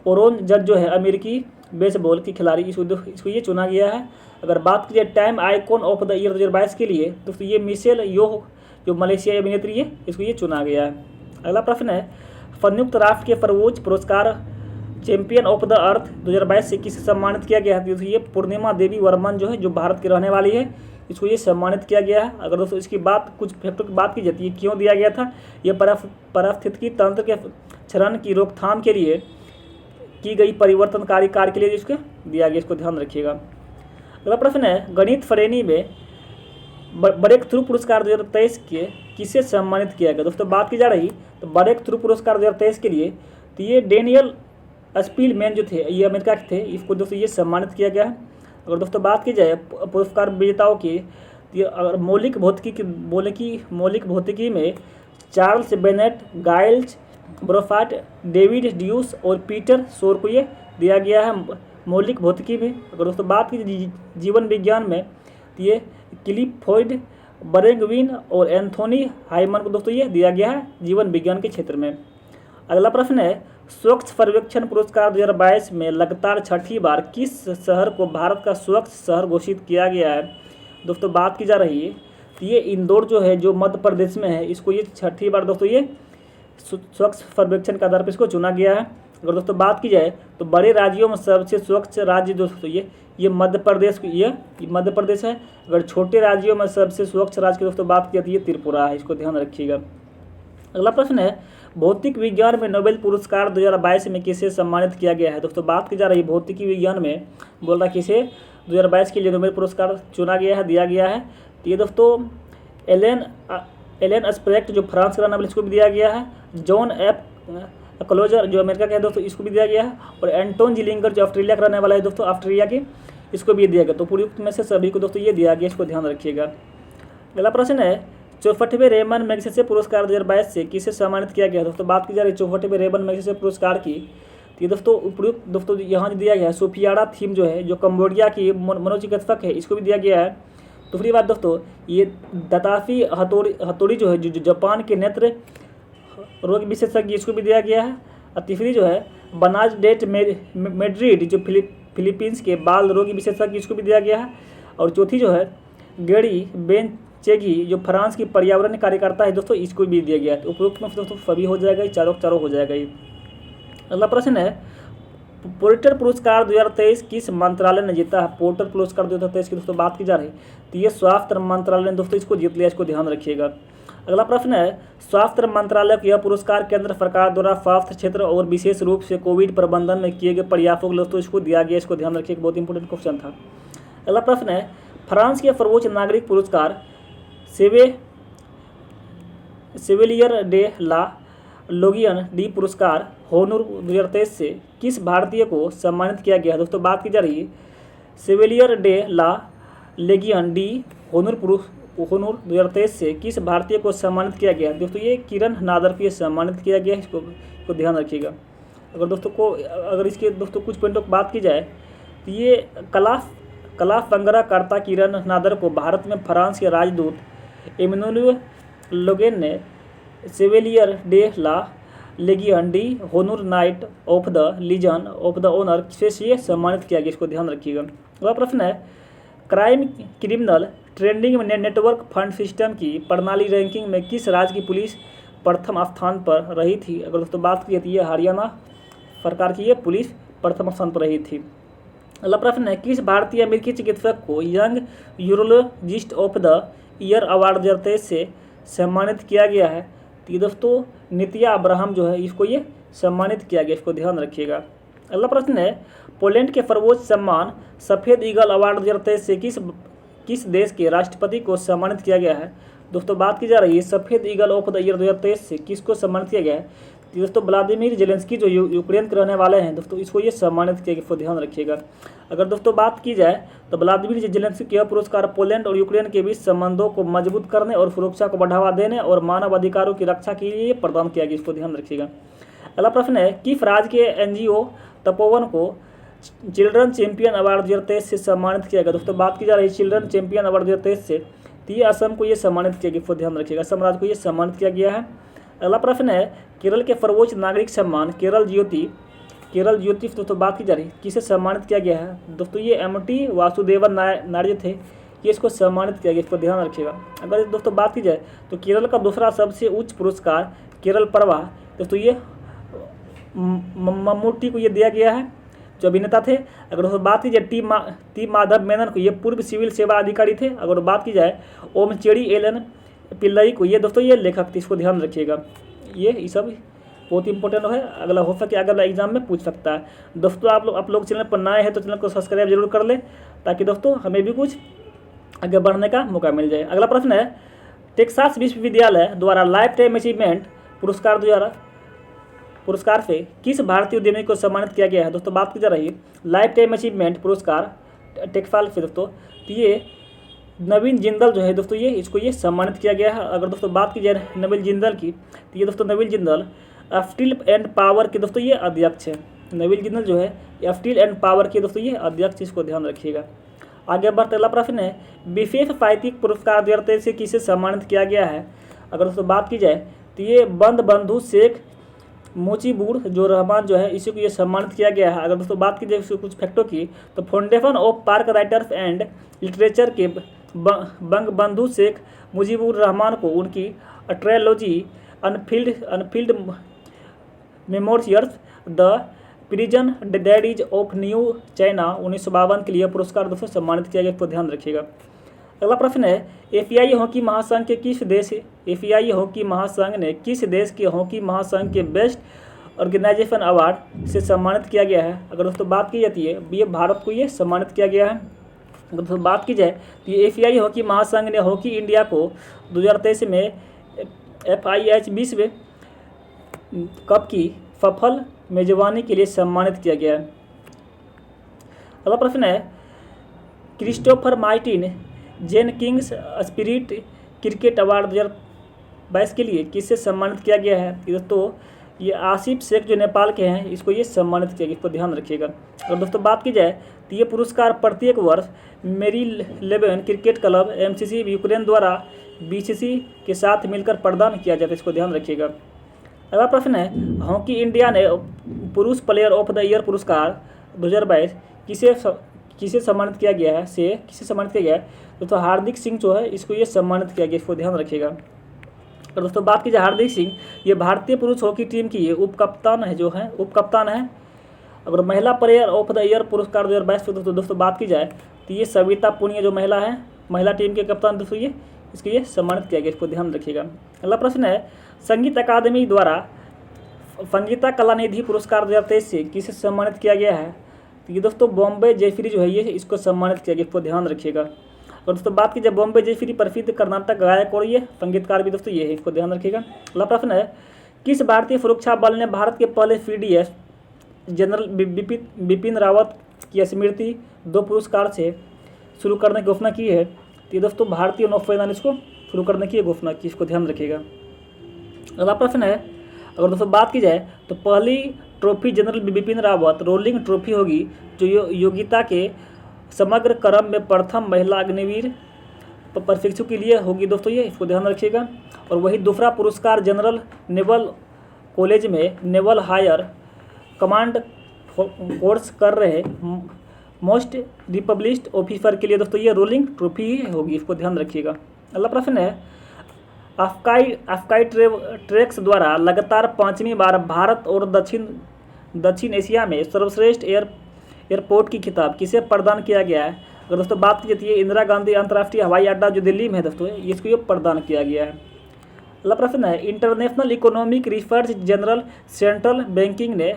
ओरोन जज जो है अमेरिकी बेसबॉल की खिलाड़ी, इसको ये चुना गया है। अगर बात की जाए time icon of the year 2022 के लिए, दोस्तों ये मिशेल योह जो मलेशियाई अभिनेत्री है, इसको ये चुना गया है। अगला प्रश्न है, संयुक्त राष्ट्र के सर्वोच्च पुरस्कार चैंपियन ऑफ द अर्थ 2022 से किसे सम्मानित किया गया है? ये पूर्णिमा देवी वर्मन जो है, जो भारत की रहने वाली है, इसको ये सम्मानित किया गया है। अगर दोस्तों इसकी बात कुछ फैक्टर की बात की जाती है क्यों दिया गया था, ये पारिस्थितिकी तंत्र के क्षरण की रोकथाम के लिए की गई परिवर्तनकारी कार्य के लिए इसको दिया गया, इसको ध्यान रखिएगा। अगला प्रश्न है, गणित श्रेणी में ब्रेक थ्रू पुरस्कार 2023 के किसे सम्मानित किया गया? दोस्तों बात की जा रही तो ब्रेक थ्रू पुरस्कार 2023 के लिए, तो ये डेनियल स्पीलमैन जो थे, ये अमेरिका के थे, इसको दोस्तों ये सम्मानित किया गया है। अगर दोस्तों बात की जाए पुरस्कार विजेताओं की, तो अगर मौलिक भौतिकी में चार्ल्स बेनेट, गाइल्स ब्रोफाट, डेविड ड्यूस और पीटर शोर को ये दिया गया है मौलिक भौतिकी में। अगर दोस्तों बात की जीवन विज्ञान में, तो ये क्लिफोर्ड बरेंगविन और एंथोनी हाइमन को दोस्तों ये दिया गया है जीवन विज्ञान के क्षेत्र में। अगला प्रश्न है, स्वच्छ सर्वेक्षण पुरस्कार 2022 में लगातार छठी बार किस शहर को भारत का स्वच्छ शहर घोषित किया गया है? दोस्तों बात की जा रही है तो ये इंदौर जो है, जो मध्य प्रदेश में है, इसको ये छठी बार दोस्तों ये स्वच्छ सर्वेक्षण के आधार पर इसको चुना गया है। अगर दोस्तों बात की जाए तो बड़े राज्यों में सबसे स्वच्छ राज्य दोस्तों ये मध्य प्रदेश है। अगर छोटे राज्यों में सबसे स्वच्छ राज्य की दोस्तों बात की जाती है त्रिपुरा है, इसको ध्यान रखिएगा। अगला प्रश्न है, भौतिक विज्ञान में नोबेल पुरस्कार 2022 में किसे सम्मानित किया गया है? दोस्तों बात की जा रही है भौतिकी विज्ञान में, बोल रहा किसे 2022 के लिए नोबेल पुरस्कार चुना गया है, दिया गया है। तो ये दोस्तों एलेन एस्पेक्ट जो फ्रांस का रहने वाले, इसको भी दिया गया है। जॉन एफ क्लोजर जो अमेरिका के हैं दोस्तों, इसको भी दिया गया है। और एंटोन जिलिंगर जो ऑस्ट्रेलिया का रहने वाला है दोस्तों, ऑस्ट्रेलिया के, इसको भी दिया गया। तो पूर्वोक्त में से सभी को दोस्तों ये दिया गया, इसको ध्यान रखिएगा। अगला प्रश्न है, 64वें रेमन मैग्सेसे पुरस्कार 2022 से किसे सम्मानित किया गया? दोस्तों बात की जा रही है 64वें रेमन मैग्सेसे पुरस्कार की, तो ये दोस्तों उपयुक्त दोस्तों यहाँ दिया गया है सोफियाड़ा थीम जो है, जो कम्बोडिया की मनोचिकित्सक है, इसको भी दिया गया है। दूसरी बात दोस्तों, ये दताफी हथौड़ी जो है, जो जापान के नेत्र रोग विशेषज्ञ, इसको भी दिया गया है। और तीसरी जो है बनाज डेट मेड्रिड जो फिलीपींस के बाल रोगी विशेषज्ञ, इसको भी दिया गया है। और चौथी जो है गेरी बेन चेगी जो फ्रांस की पर्यावरण कार्यकर्ता है दोस्तों, इसको भी दिया गया है। तो उपरोक्त में दोस्तों सभी हो जाएगा, ये चारों हो जाएगा ये। अगला प्रश्न है, पोर्टर पुरस्कार 2023 किस मंत्रालय ने जीता है? पोर्टर पुरस्कार 2023 की दोस्तों बात की जा रही है, तो ये स्वास्थ्य मंत्रालय ने दोस्तों इसको जीत लिया, इसको ध्यान रखिएगा। अगला प्रश्न है, स्वास्थ्य मंत्रालय को यह पुरस्कार केंद्र सरकार द्वारा स्वास्थ्य क्षेत्र और विशेष रूप से कोविड प्रबंधन में किए गए प्रयासों के लिए दोस्तों इसको दिया गया, इसको ध्यान रखिए, बहुत इंपॉर्टेंट क्वेश्चन था। अगला प्रश्न है, फ्रांस के सर्वोच्च नागरिक पुरस्कार सेवेलियर डे ला लोगियन डी पुरस्कार होनूर 2023 से किस भारतीय को सम्मानित किया गया है? दोस्तों बात की जा रही है सेवेलियर डे ला लेगियन डी होनूर 2023 से किस भारतीय को सम्मानित किया गया है? दोस्तों ये किरण नादर को सम्मानित किया गया है, इसको ध्यान रखिएगा। अगर इसके दोस्तों कुछ पॉइंटों की बात की जाए तो ये कला संग्रहकर्ता किरण नादर को भारत में फ्रांस के राजदूत इमैनुएल लोगेन ने सेवेलियर डे ला लेगियन डी होनूर knight of the legion of the honour से ये सम्मानित किया गया, इसको ध्यान रखिएगा। अगला प्रश्न है, crime criminal trending network fund system की प्रणाली रैंकिंग में किस राज्य की पुलिस प्रथम स्थान पर रही थी? अगर दोस्तों बात की जाती है हरियाणा सरकार की ये पुलिस प्रथम स्थान पर रही थी। अगला प्रश्न है, किस भारतीय अमेरिकी चिकित्सक को young urologist of the year award 2023 से सम्मानित किया गया है? तो ये दोस्तों नित्या अब्राहम जो है इसको ये सम्मानित किया गया, इसको ध्यान रखिएगा। अगला प्रश्न है, पोलैंड के सर्वोच्च सम्मान सफ़ेद ईगल अवार्ड 2023 से किस देश के राष्ट्रपति को सम्मानित किया गया है? दोस्तों बात की जा रही है सफ़ेद ईगल ऑफ द ईयर 2023 से किसको सम्मानित किया गया है? तो दोस्तों व्लादिमीर जेलेंस्की जो यूक्रेन के रहने वाले हैं दोस्तों, इसको ये सम्मानित किया गया, इसको ध्यान रखिएगा। अगर दोस्तों बात की जाए तो व्लादिमीर जेलेंस्की का यह पुरस्कार पोलैंड और यूक्रेन के बीच संबंधों को मजबूत करने और सुरक्षा को बढ़ावा देने और मानव अधिकारों की रक्षा के लिए प्रदान किया गया, इसको ध्यान रखिएगा। अगला प्रश्न है, किस राज्य के एनजीओ तपोवन को चिल्ड्रन चैंपियन अवार्ड 2023 से सम्मानित किया गया? दोस्तों बात की जा रही है चिल्ड्रन चैंपियन अवार्ड 2023 से, तो ये असम को ये सम्मानित किया गया, इसको ध्यान रखिएगा, असम राज्य को ये सम्मानित किया गया है। अगला प्रश्न है, केरल के सर्वोच्च नागरिक सम्मान केरल ज्योति दोस्तों बात की जा रही है किसे सम्मानित किया गया है? दोस्तों ये एमटी वासुदेवन नायडू थे, ये इसको सम्मानित किया गया, इसको ध्यान रखिएगा। अगर दोस्तों बात की जाए तो केरल का दूसरा सबसे उच्च पुरस्कार केरल प्रवाह दोस्तों ये मम्मूटी को ये दिया गया है, जो अभिनेता थे। अगर दोस्तों बात की जाए टी माधव मेनन को, ये पूर्व सिविल सेवा अधिकारी थे। अगर बात की जाए ओम चेड़ी एलन पिल्लई को, ये दोस्तों ये लेखक थे, इसको ध्यान रखिएगा। ये सब बहुत इंपॉर्टेंट है, अगला हो सके अगला एग्जाम में पूछ सकता है। दोस्तों आप लोग चैनल पर नए हैं तो चैनल को सब्सक्राइब जरूर कर ले, ताकि दोस्तों हमें भी कुछ आगे बढ़ने का मौका मिल जाए। अगला प्रश्न है, टेक्सास विश्वविद्यालय द्वारा लाइफ टाइम अचीवमेंट पुरस्कार से किस भारतीय उद्यमी को सम्मानित किया गया है? दोस्तों बात की जा रही है लाइफ टाइम अचीवमेंट पुरस्कार टेक्सास से दोस्तों, तो ये नवीन जिंदल जो है दोस्तों ये इसको ये सम्मानित किया गया है। अगर दोस्तों बात की जाए नवीन जिंदल की, तो ये दोस्तों नवीन जिंदल स्टील एंड पावर के दोस्तों ये अध्यक्ष है। नवीन जिंदल जो है स्टील एंड पावर के दोस्तों ये अध्यक्ष, इसको ध्यान रखिएगा। आगे बढ़ते अगला प्रश्न है, विशेष साहित्यिक पुरस्कार 2023 से किसे सम्मानित किया गया है? अगर दोस्तों बात की जाए तो ये बंद बंधु शेख मुजीबुर जो रहमान जो है इसी को ये सम्मानित किया गया है। अगर दोस्तों बात की जाए कुछ फैक्टों की, तो foundation of park writers and literature के बंग बंधु शेख मुजीबुर रहमान को उनकी trilogy unfilled memorials the prison daddies of new China 1952 के लिए पुरस्कार दोस्तों सम्मानित किया गया, इसको ध्यान रखिएगा। अगला प्रश्न है, एशियाई हॉकी महासंघ ने किस देश के हॉकी महासंघ के बेस्ट ऑर्गेनाइजेशन अवार्ड से सम्मानित किया गया है? अगर दोस्तों बात की जाती है ये भारत को ये सम्मानित किया गया है। अगर दोस्तों बात की जाए तो ये एशियाई हॉकी महासंघ ने हॉकी इंडिया को 2023 में FIH विश्व कप की सफल मेजबानी के लिए सम्मानित किया गया है। अगला प्रश्न है, Christopher Martin Jenkins spirit cricket award 2022 के लिए किससे सम्मानित किया गया है? दोस्तों ये आसिफ शेख जो नेपाल के हैं इसको ये सम्मानित किया गया, इसको ध्यान रखिएगा। और दोस्तों बात की जाए तो ये पुरस्कार प्रत्येक वर्ष मेरी Lebon cricket club MCC Ukraine द्वारा BCC के साथ मिलकर प्रदान किया जाता है, इसको ध्यान रखिएगा। अगला प्रश्न है, हॉकी इंडिया ने पुरुष प्लेयर ऑफ द ईयर पुरस्कार 2022 किसे सम्मानित किया गया है, किसे सम्मानित किया गया है, दोस्तों हार्दिक सिंह जो है इसको ये सम्मानित किया गया, इसको ध्यान रखिएगा। और दोस्तों बात की जाए हार्दिक सिंह, ये भारतीय पुरुष हॉकी टीम की ये उपकप्तान है, जो है उपकप्तान है। अगर महिला प्लेयर ऑफ द ईयर पुरस्कार 2022 की दोस्तों बात की जाए तो ये सविता पुनिया जो महिला है, महिला टीम के कप्तान, दोस्तों ये इसके लिए सम्मानित किया गया, इसको ध्यान रखिएगा। अगला प्रश्न है, संगीत अकादमी द्वारा संगीता कलानिधि पुरस्कार 2023 से किसे सम्मानित किया गया है, तो ये दोस्तों बॉम्बे जयश्री जो है ये इसको सम्मानित किया गया, इसको ध्यान रखिएगा। और दोस्तों बात की जाए बॉम्बे जयश्री प्रसिद्ध कर्नाटक गायक और ये संगीतकार भी दोस्तों ये है, इसको ध्यान रखिएगा। अगला प्रश्न है, किस भारतीय सुरक्षा बल ने भारत के पहले पीडीएस जनरल बिपिन रावत की स्मृति 2 पुरस्कार से शुरू करने की घोषणा की है, तो ये दोस्तों भारतीय नौसेना ने इसको शुरू करने की घोषणा की, इसको ध्यान रखिएगा। अगला प्रश्न है, अगर दोस्तों बात की जाए तो पहली trophy general Bipin Rawat rolling trophy होगी जो योग्यता के समग्र क्रम में प्रथम महिला अग्निवीर प्रशिक्षु के लिए होगी, दोस्तों ये इसको ध्यान रखिएगा। और वही दूसरा पुरस्कार जनरल नेवल कॉलेज में नेवल हायर कमांड कोर्स कर रहे मोस्ट रिपब्लिस्ट ऑफिसर के लिए दोस्तों ये रोलिंग ट्रॉफी होगी, इसको ध्यान रखिएगा। अगला प्रश्न है, अफ्काई ट्रेक्स द्वारा लगातार 5वीं बार भारत और दक्षिण एशिया में सर्वश्रेष्ठ एयरपोर्ट की खिताब किसे प्रदान किया गया है। अगर दोस्तों बात की जाती है इंदिरा गांधी अंतर्राष्ट्रीय हवाई अड्डा जो दिल्ली में है दोस्तों, इसको ये प्रदान किया गया है। अगला प्रश्न है, international economic research general central banking ने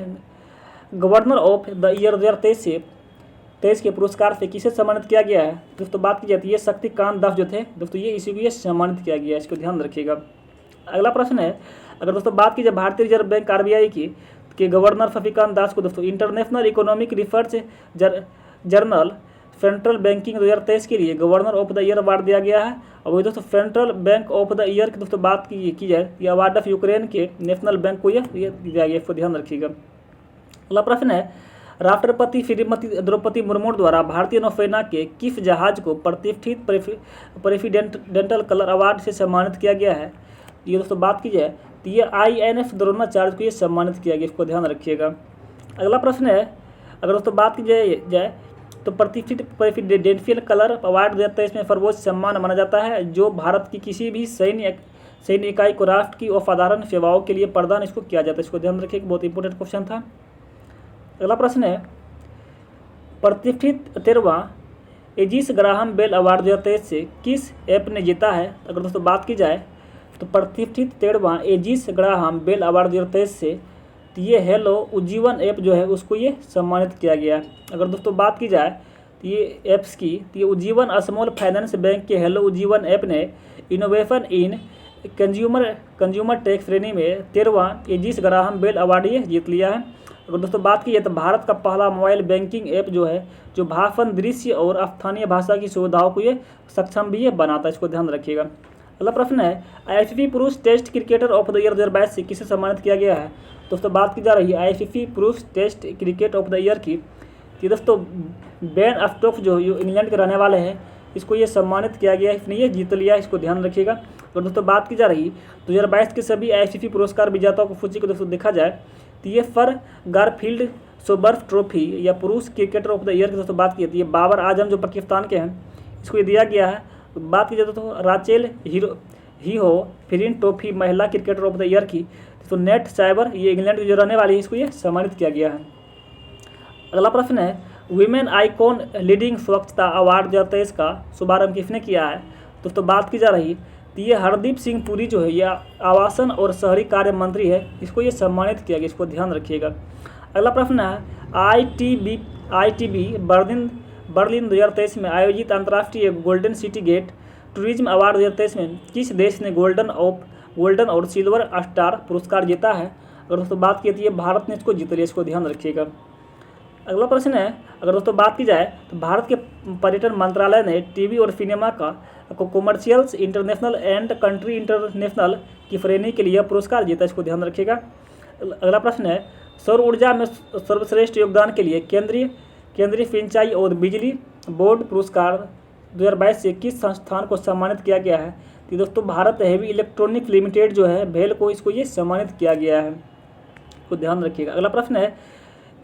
गवर्नर ऑफ द ईयर 2023 के पुरस्कार से किसे सम्मानित किया गया है। दोस्तों बात की जाती है शक्तिकांत दास जो थे दोस्तों, ये इसी को ये सम्मानित किया गया है, इसको ध्यान रखिएगा। अगला प्रश्न है, अगर दोस्तों बात की जाए भारतीय रिजर्व बैंक आरबीआई की के गवर्नर शक्तिकांत दास को दोस्तों international economic research journal central banking 2023 के लिए governor of the year award दिया गया है। और वही दोस्तों central bank of the year की दोस्तों बात की जाए, ये अवार्ड ऑफ यूक्रेन के नेशनल बैंक को ये दिया गया, इसको ध्यान रखिएगा। अगला प्रश्न है, राष्ट्रपति श्रीमती द्रौपदी मुर्मू द्वारा भारतीय नौसेना के किस जहाज को प्रतिष्ठित प्रेसिडेंटल कलर अवार्ड से सम्मानित किया गया है। ये दोस्तों बात की जाए तो ये INF द्रोणाचार्य को ये सम्मानित किया गया, इसको ध्यान रखिएगा। अगला प्रश्न है, अगर दोस्तों बात की जाए तो प्रतिष्ठित प्रेसिडेंशियल कलर अवार्ड 2023 में सर्वोच्च सम्मान माना जाता है जो भारत की किसी भी सैन्य इकाई को राष्ट्र की असाधारण सेवाओं के लिए प्रदान इसको किया जाता है, इसको ध्यान रखिए, बहुत इंपॉर्टेंट क्वेश्चन था। अगला प्रश्न है, प्रतिष्ठित 13वां एजिस ग्राहम बेल अवार्ड 2023 से किस ऐप ने जीता है। अगर दोस्तों बात की जाए तो प्रतिष्ठित 13वां एजिस ग्राहम बेल अवार्ड 2023 से तो ये हेलो उज्जीवन ऐप जो है उसको ये सम्मानित किया गया है। अगर दोस्तों बात की जाए तो ये ऐप्स की, तो ये उज्जीवन स्मॉल फाइनेंस बैंक के हेलो उज्जीवन ऐप ने इनोवेशन इन कंज्यूमर टेक श्रेणी में 13वां एजिस ग्राहम बेल अवार्ड ये जीत लिया है। अगर दोस्तों बात की जाए तो भारत का पहला मोबाइल बैंकिंग ऐप जो है जो भाषण, दृश्य और स्थानीय भाषा की सुविधाओं को ये सक्षम भी ये बनाता है, इसको ध्यान रखिएगा। अगला प्रश्न है, ICC पुरुष test cricketer of the year 2022 से किसे सम्मानित किया गया है। दोस्तों बात की जा रही है ICC पुरुष test cricket of the year की, कि दोस्तों बेन स्टोक्स जो इंग्लैंड के रहने वाले हैं इसको ये सम्मानित किया गया है, इसने ये जीत लिया, इसको ध्यान रखिएगा। और दोस्तों बात की जा रही 2022 के सभी ICC पुरस्कार विजेताओं की सूची को दोस्तों देखा जाए तो ये सर गारफील्ड सोबर्फ ट्रॉफी या पुरुष क्रिकेटर ऑफ द ईयर की दोस्तों बात की जाती है बाबर आजम जो पाकिस्तान के हैं, इसको ये दिया गया है। बात की जाए तो राचेल हीहो फिरिन ट्रॉफी महिला क्रिकेटर ऑफ द ईयर की तो नेट साइबर ये इंग्लैंड की जो रहने वाली है इसको ये सम्मानित किया गया है। अगला प्रश्न है, वीमेन आइकॉन लीडिंग स्वच्छता अवार्ड 2023 का शुभारंभ किसने किया है। दोस्तों बात की जा रही तो ये हरदीप सिंह पुरी जो है यह आवासन और शहरी कार्य मंत्री है, इसको ये सम्मानित किया गया, इसको ध्यान रखिएगा। अगला प्रश्न है, ITB बर्लिन 2023 में आयोजित अंतर्राष्ट्रीय golden city gate tourism award 2023 में किस देश ने गोल्डन और सिल्वर स्टार पुरस्कार जीता है। अगर दोस्तों बात की है भारत ने इसको जीत लिया, इसको ध्यान रखिएगा। अगला प्रश्न है, अगर दोस्तों बात की जाए तो भारत के पर्यटन मंत्रालय ने टीवी और सिनेमा का commercials international and country international की श्रेणी के लिए पुरस्कार जीता, इसको ध्यान रखिएगा। अगला प्रश्न है, सौर ऊर्जा में सर्वश्रेष्ठ योगदान के लिए केंद्रीय सिंचाई और बिजली बोर्ड पुरस्कार 2022 से किस संस्थान को सम्मानित किया गया है। तो दोस्तों भारत हेवी इलेक्ट्रॉनिक लिमिटेड जो है भेल को इसको ये सम्मानित किया गया है, इसको ध्यान रखिएगा। अगला प्रश्न है,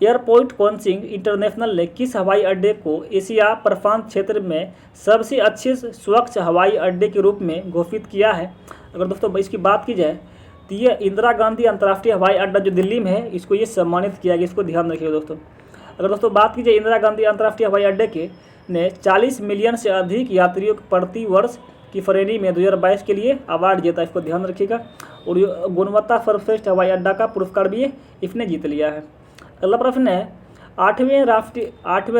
एयरपोर्ट कोचिंग इंटरनेशनल ने किस हवाई अड्डे को एशिया प्रशांत क्षेत्र में सबसे अच्छे स्वच्छ हवाई अड्डे के रूप में घोषित किया है? अगर दोस्तों इसकी बात की जाए तो ये इंदिरा गांधी अंतर्राष्ट्रीय हवाई अड्डा जो दिल्ली में है, इसको ये सम्मानित किया गया, इसको ध्यान रखिएगा दोस्तों। अगर दोस्तों बात की जाए इंदिरा गांधी अंतर्राष्ट्रीय हवाई अड्डे के ने 40 मिलियन से अधिक यात्रियों प्रति वर्ष की श्रेणी में 2022 के लिए अवार्ड जीता, इसको ध्यान रखिएगा। और गुणवत्ता सर्वश्रेष्ठ हवाई अड्डा का पुरस्कार भी इसने जीत लिया है। अगला प्रश्न है, आठवें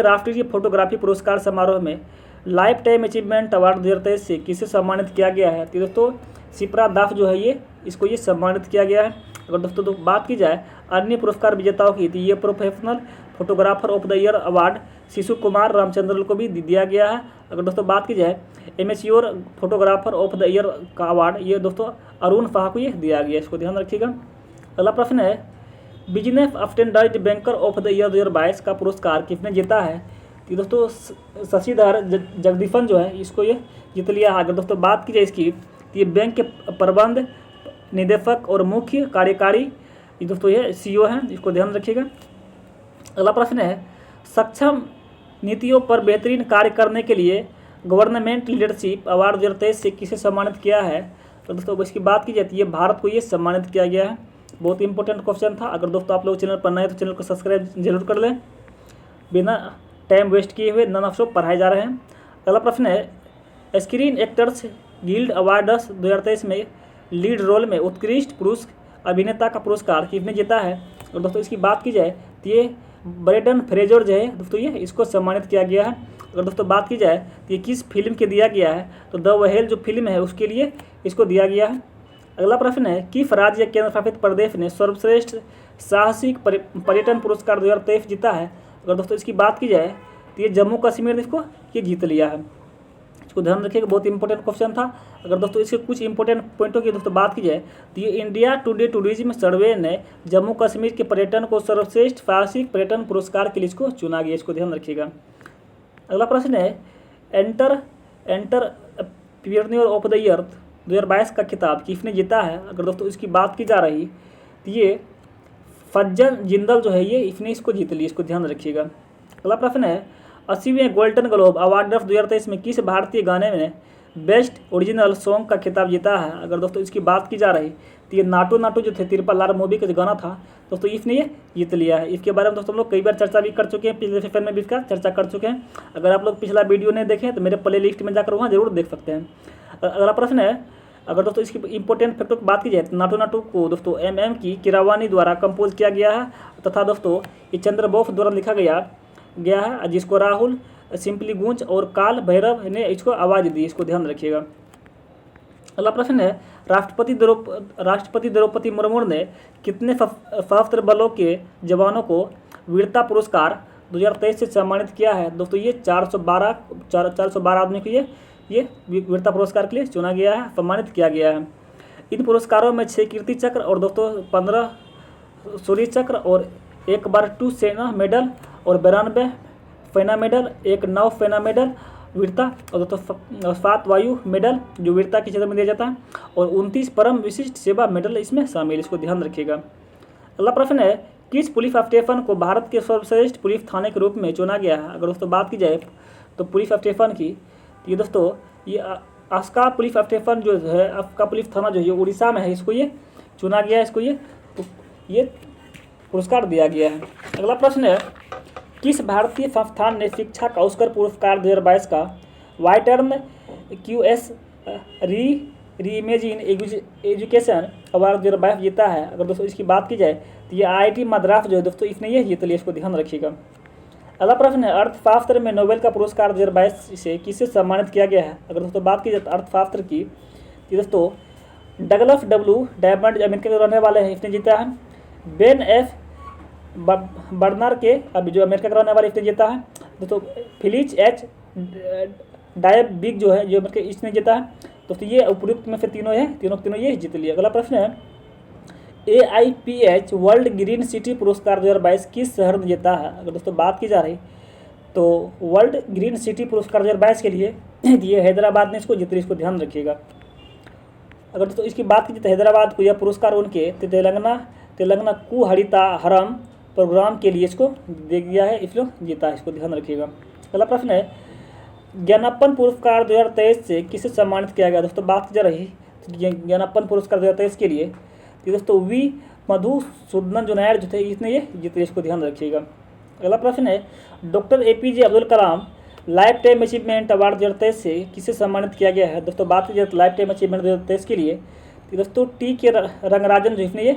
राष्ट्रीय फोटोग्राफी पुरस्कार समारोह में लाइफ टाइम अचीवमेंट अवार्ड 2023 से किसे सम्मानित किया गया है? तो दोस्तों शिप्रा दास जो है इसको सम्मानित किया गया है। अगर दोस्तों बात की जाए अन्य पुरस्कार विजेताओं की, तो ये professional photographer of the year award शिशु कुमार रामचंद्रन को भी दिया गया है। अगर दोस्तों बात की जाए amateur photographer of the year का अवार्ड ये दोस्तों अरुण शाह को दिया गया, इसको ध्यान रखिएगा। अगला प्रश्न है, business assistant banker of the year 2022 का पुरस्कार किसने जीता है? तो दोस्तों शशिधर जगदीशन जो है इसको जीत लिया है। अगर दोस्तों बात की जाए इसकी, तो ये बैंक के प्रबंध निदेशक और मुख्य कार्यकारी दोस्तों CEO हैं, इसको ध्यान रखिएगा। अगला प्रश्न है, सक्षम नीतियों पर बेहतरीन कार्य करने के लिए गवर्नमेंट लीडरशिप अवार्ड 2023 से किसे सम्मानित किया है? तो दोस्तों इसकी बात की जाती है भारत को सम्मानित किया गया है। बहुत इंपॉर्टेंट क्वेश्चन था। अगर दोस्तों आप लोग चैनल पर नए हैं तो चैनल को सब्सक्राइब जरूर कर लें। बिना टाइम वेस्ट किए हुए नन ऑफ पढ़ाए जा रहे हैं। अगला प्रश्न है, स्क्रीन एक्टर्स गिल्ड अवार्ड्स 2023 में लीड रोल में उत्कृष्ट पुरुष अभिनेता का पुरस्कार किसने जीता है? और दोस्तों इसकी बात की जाए तो ये ब्रेंडन फ्रेजर जो है दोस्तों इसको सम्मानित किया गया है। अगर दोस्तों बात की जाए तो ये किस फिल्म के दिया गया है? तो द व्हेल जो फिल्म है उसके लिए इसको दिया गया है। अगला प्रश्न है, किस राज्य या केंद्र शासित प्रदेश ने सर्वश्रेष्ठ साहसिक पर्यटन पुरस्कार 2023 जीता है? अगर दोस्तों इसकी बात की जाए तो ये जम्मू कश्मीर ने इसको जीत लिया है, इसको ध्यान रखिएगा। बहुत इंपॉर्टेंट क्वेश्चन था। अगर दोस्तों इसके कुछ इंपॉर्टेंट पॉइंटों की दोस्तों बात की जाए तो ये इंडिया टुडे टूरिज्म सर्वे ने जम्मू कश्मीर के पर्यटन को सर्वश्रेष्ठ साहसिक पर्यटन पुरस्कार के लिए इसको चुना गया, इसको ध्यान रखिएगा। अगला प्रश्न है, एंटरप्रेन्योर ऑफ द ईयर 2022 का खिताब किसने जीता है? अगर दोस्तों इसकी बात की जा रही तो ये फज्जन जिंदल जो है इसने इसको जीत लिया, इसको ध्यान रखिएगा। अगला प्रश्न है, 80वें गोल्डन ग्लोब अवार्ड 2023 में किस भारतीय गाने में बेस्ट ओरिजिनल सॉन्ग का खिताब जीता है? अगर दोस्तों इसकी बात की जा रही तो ये नाटू नाटू जो थे तिरपल लाल मूवी का जो गाना था दोस्तों इसने जीत लिया है। इसके बारे में दोस्तों हम लोग कई बार चर्चा भी कर चुके हैं, पिछले सेशन में भी इसका चर्चा कर चुके हैं। अगर आप लोग पिछला वीडियो नहीं देखें तो मेरे प्ले लिस्ट में जाकर वहाँ जरूर देख सकते हैं। अगला प्रश्न है, अगर दोस्तों इसकी इंपॉर्टेंट फैक्टर की बात की जाए तो नाटू नाटू को दोस्तों MM की किरावानी द्वारा कंपोज किया गया है तथा दोस्तों ये चंद्रबोस द्वारा लिखा गया है, जिसको राहुल सिंपली गूंज और काल भैरव ने इसको आवाज़ दी, इसको ध्यान रखिएगा। अगला प्रश्न है, राष्ट्रपति द्रौपदी मुर्मू ने कितने सशस्त्र बलों के जवानों को वीरता पुरस्कार 2023 से सम्मानित किया है? दोस्तों ये 412 आदमी को ये वीरता पुरस्कार के लिए चुना गया है, सम्मानित किया गया है। इन पुरस्कारों में 6 कीर्ति चक्र और दोस्तों 15 सूर्य चक्र और 1 बार 2 सेना मेडल और 92 सेना मेडल, 1 नौ सेना मेडल वीरता और दोस्तों 7 वायु मेडल जो वीरता के क्षेत्र में दिया जाता है और 29 परम विशिष्ट सेवा मेडल इसमें शामिल, इसको ध्यान रखिएगा। अगला प्रश्न है, किस पुलिस स्टेशन को भारत के सर्वश्रेष्ठ पुलिस थाने के रूप में चुना गया है? अगर दोस्तों बात की जाए तो पुलिस स्टेशन की, ये दोस्तों ये अस्का पुलिस स्टेशन जो है, अस्का पुलिस थाना जो है उड़ीसा में है, इसको चुना गया है, इसको ये पुरस्कार दिया गया है। अगला प्रश्न है, किस भारतीय संस्थान ने शिक्षा का ऑस्कर पुरस्कार 2022 का वाइटर्न QS रीइमेजिन एजुकेशन अवार्ड 2022 जीता है? अगर दोस्तों इसकी बात की जाए तो ये IIT मद्रास जो है दोस्तों इसने जीत लिया, इसको ध्यान रखिएगा। अगला प्रश्न है, अर्थशास्त्र में नोबेल का पुरस्कार 2022 से किसे सम्मानित किया गया है? अगर दोस्तों बात की जाए तो अर्थशास्त्र की, तो दोस्तों डगलस W डायमंड अमेरिका के रहने वाले हैं, इसने जीता है। बेन F बर्नर के अभी जो अमेरिका का रहने वाले इसने जीता है। दोस्तों फिलिच H डायबिग जो है जो अमेरिका इसने जीता है। दोस्तों ये उपयुक्त में से तीनों ये जीत लिए। अगला प्रश्न है, AIPH वर्ल्ड ग्रीन सिटी पुरस्कार 2022 किस शहर ने जीता है? अगर दोस्तों बात की जा रही तो वर्ल्ड ग्रीन सिटी पुरस्कार 2022 के लिए ये हैदराबाद ने इसको जीत लिया, इसको ध्यान रखिएगा। अगर दोस्तों इसकी बात की जाए तो हैदराबाद को यह पुरस्कार उनके तेलंगाना कु हरिता हरम प्रोग्राम के लिए इसको दे दिया है, इसको जीता है, इसको ध्यान रखिएगा। अगला प्रश्न है ज्ञानप्पन पुरस्कार 2023 से किसे सम्मानित किया गया। दोस्तों बात की जा रही ज्ञानप्पन पुरस्कार 2023 के लिए, तो दोस्तों वी मधुसूदन जो नायर जो थे इसने ये जीते, इसको ध्यान रखिएगा। अगला प्रश्न है doctor APJ Abdul Kalam life time achievement award 2023 से किसे सम्मानित किया गया है। दोस्तों बात की जाए लाइफ टाइम अचीवमेंट 2023 के लिए, तो दोस्तों TK रंगराजन जो इसने ये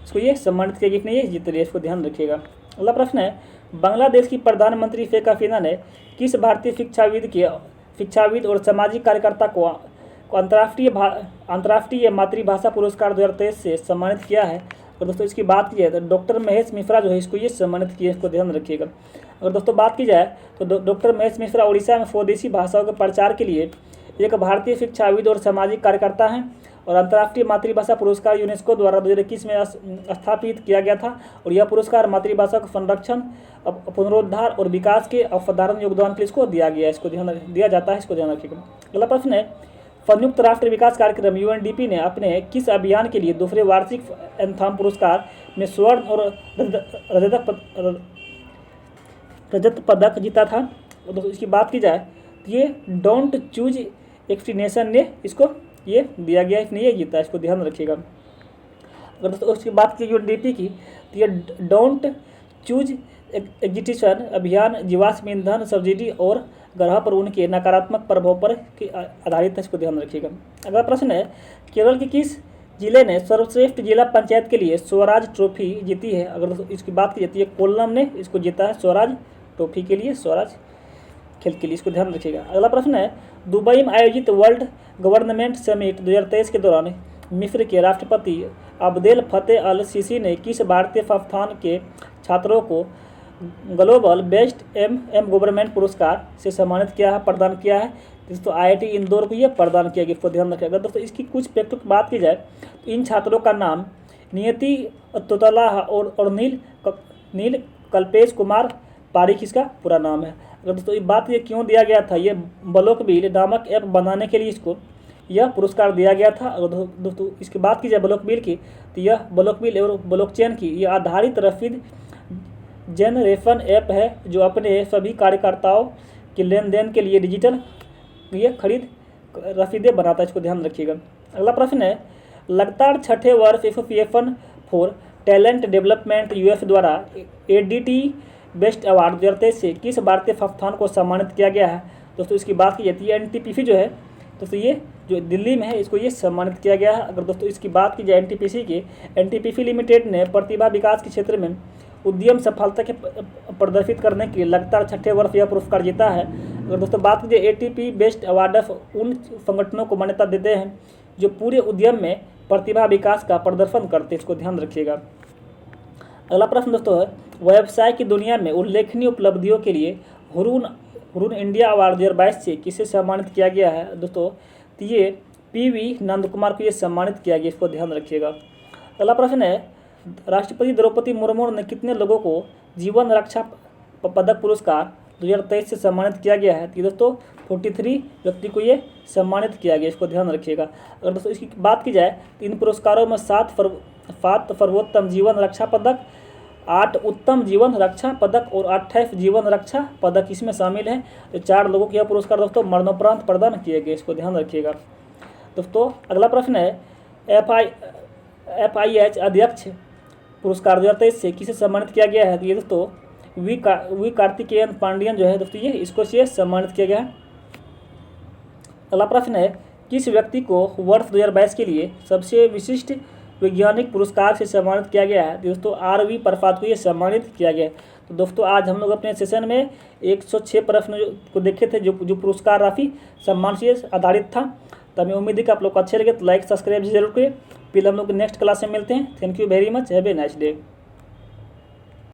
इसको ये सम्मानित किया, इसने ये जीत लिया, इसको ध्यान रखिएगा। अगला प्रश्न है बांग्लादेश की प्रधानमंत्री शेख हसीना ने किस भारतीय शिक्षाविद और सामाजिक कार्यकर्ता को अंतर्राष्ट्रीय मातृभाषा पुरस्कार 2023 से सम्मानित किया है। और दोस्तों इसकी बात की जाए तो डॉक्टर महेश मिश्रा जो है इसको ये सम्मानित किया, इसको ध्यान रखिएगा। अगर दोस्तों बात की जाए तो डॉक्टर महेश मिश्रा उड़ीसा में स्वदेशी भाषाओं के प्रचार के लिए एक भारतीय शिक्षाविद और सामाजिक कार्यकर्ता हैं और अंतर्राष्ट्रीय मातृभाषा पुरस्कार यूनेस्को द्वारा 2021 में स्थापित किया गया था। और यह पुरस्कार मातृभाषा के संरक्षण, पुनरुद्धार और विकास के असाधारण योगदान के लिए इसको दिया गया है, इसको ध्यान दिया जाता है, इसको ध्यान रखिएगा। अगला प्रश्न है संयुक्त राष्ट्र विकास कार्यक्रम UNDP ने अपने किस अभियान के लिए दूसरे वार्षिक एंथम पुरस्कार में स्वर्ण और रजत पदक जीता था। तो इसकी बात की जाए तो ये डोंट चूज एक्सटिनेशन ने इसको ये दिया गया, इसने ये जीता, इसको ध्यान रखिएगा। अगर दोस्तों उसकी बात की UNDP की, तो ये डोंट चूज एग्जिटिशन अभियान जीवाश्म ईंधन सब्सिडी और ग्रह पर उनके नकारात्मक प्रभाव पर आधारित है, इसको ध्यान रखिएगा। अगला प्रश्न है केरल के किस जिले ने सर्वश्रेष्ठ जिला पंचायत के लिए स्वराज ट्रॉफी जीती है। अगर दोस्तों इसकी बात की जाती है कोल्लम ने इसको जीता है स्वराज ट्रॉफी के लिए, स्वराज खेल के लिए, इसको ध्यान रखिएगा। अगला प्रश्न है दुबई में आयोजित वर्ल्ड गवर्नमेंट समिट 2023 के दौरान मिस्र के राष्ट्रपति अब्देल फतेह अल सीसी ने किस भारतीय संस्थान के छात्रों को ग्लोबल बेस्ट गवर्नमेंट पुरस्कार से सम्मानित किया है, प्रदान किया है। दोस्तों IIT इंदौर को ये प्रदान किया गया, इसको ध्यान रखिएगा। दोस्तों इसकी कुछ फैक्टों की बात की जाए तो इन छात्रों का नाम नियति तोतला और नील कल्पेश कुमार पारिक इसका पूरा नाम है। अगर दोस्तों ये बात ये क्यों दिया गया था, ये ब्लॉकबील नामक ऐप बनाने के लिए इसको यह पुरस्कार दिया गया था। अगर दोस्तों इसकी बात की जाए ब्लॉकबील की, तो यह ब्लॉकबील और ब्लॉकचेन की ये आधारित रसीद जनरेशन ऐप है जो अपने सभी कार्यकर्ताओं के लेन देन के लिए डिजिटल ये खरीद रसीदें बनाता है, इसको ध्यान रखिएगा। अगला प्रश्न है लगातार छठे वर्ष association for talent development US द्वारा ADT बेस्ट अवार्ड 2023 से किस भारतीय संस्थान को सम्मानित किया गया है। दोस्तों इसकी बात की जाती है NTPC जो है दोस्तों ये जो दिल्ली में है इसको ये सम्मानित किया गया है। अगर दोस्तों इसकी बात की जाए NTPC की, NTPC लिमिटेड ने प्रतिभा विकास के क्षेत्र में उद्यम सफलता के प्रदर्शित करने के लिए लगातार छठे वर्ष यह पुरस्कार जीता है। अगर दोस्तों बात की जाए ATP बेस्ट अवार्ड उन संगठनों को मान्यता देते हैं जो पूरे उद्यम में प्रतिभा विकास का प्रदर्शन करते हैं, इसको ध्यान रखिएगा। अगला प्रश्न दोस्तों है व्यवसाय की दुनिया में उल्लेखनीय उपलब्धियों के लिए हुरून इंडिया अवार्ड 2022 से किसे सम्मानित किया गया है। दोस्तों तो ये PV नंद कुमार को ये सम्मानित किया गया, इसको ध्यान रखिएगा। अगला प्रश्न है राष्ट्रपति द्रौपदी मुर्मू ने कितने लोगों को जीवन रक्षा पदक पुरस्कार 2023 से सम्मानित किया गया है। तो दोस्तों 43 व्यक्ति को ये सम्मानित किया गया, इसको ध्यान रखिएगा। अगर दोस्तों इसकी बात की जाए तो इन पुरस्कारों में 7 सर्वोत्तम जीवन रक्षा पदक, 8 उत्तम जीवन रक्षा पदक और 28 जीवन रक्षा पदक इसमें शामिल हैं। तो 4 लोगों को यह पुरस्कार दोस्तों मरणोपरांत प्रदान किए गए, इसको ध्यान रखिएगा। दोस्तों अगला प्रश्न है FIH अध्यक्ष पुरस्कार 2023 से किसे सम्मानित किया गया है। तो ये दोस्तों वी कार्तिकेयन पांडियन जो है दोस्तों ये इसको से सम्मानित किया गया है। अगला प्रश्न है किस व्यक्ति को वर्ष 2022 के लिए सबसे विशिष्ट वैज्ञानिक पुरस्कार से सम्मानित किया गया है। दोस्तों RV प्रसाद को ये सम्मानित किया गया है। तो दोस्तों आज हम लोग अपने सेशन में 106 प्रश्न को देखे थे जो पुरस्कार राशि सम्मान से आधारित था। तो हमें उम्मीद है कि आप लोग को अच्छे लगे तो लाइक सब्सक्राइब जरूर करें। फिर हम लोग नेक्स्ट क्लास में मिलते हैं। Thank you very much, have a nice day.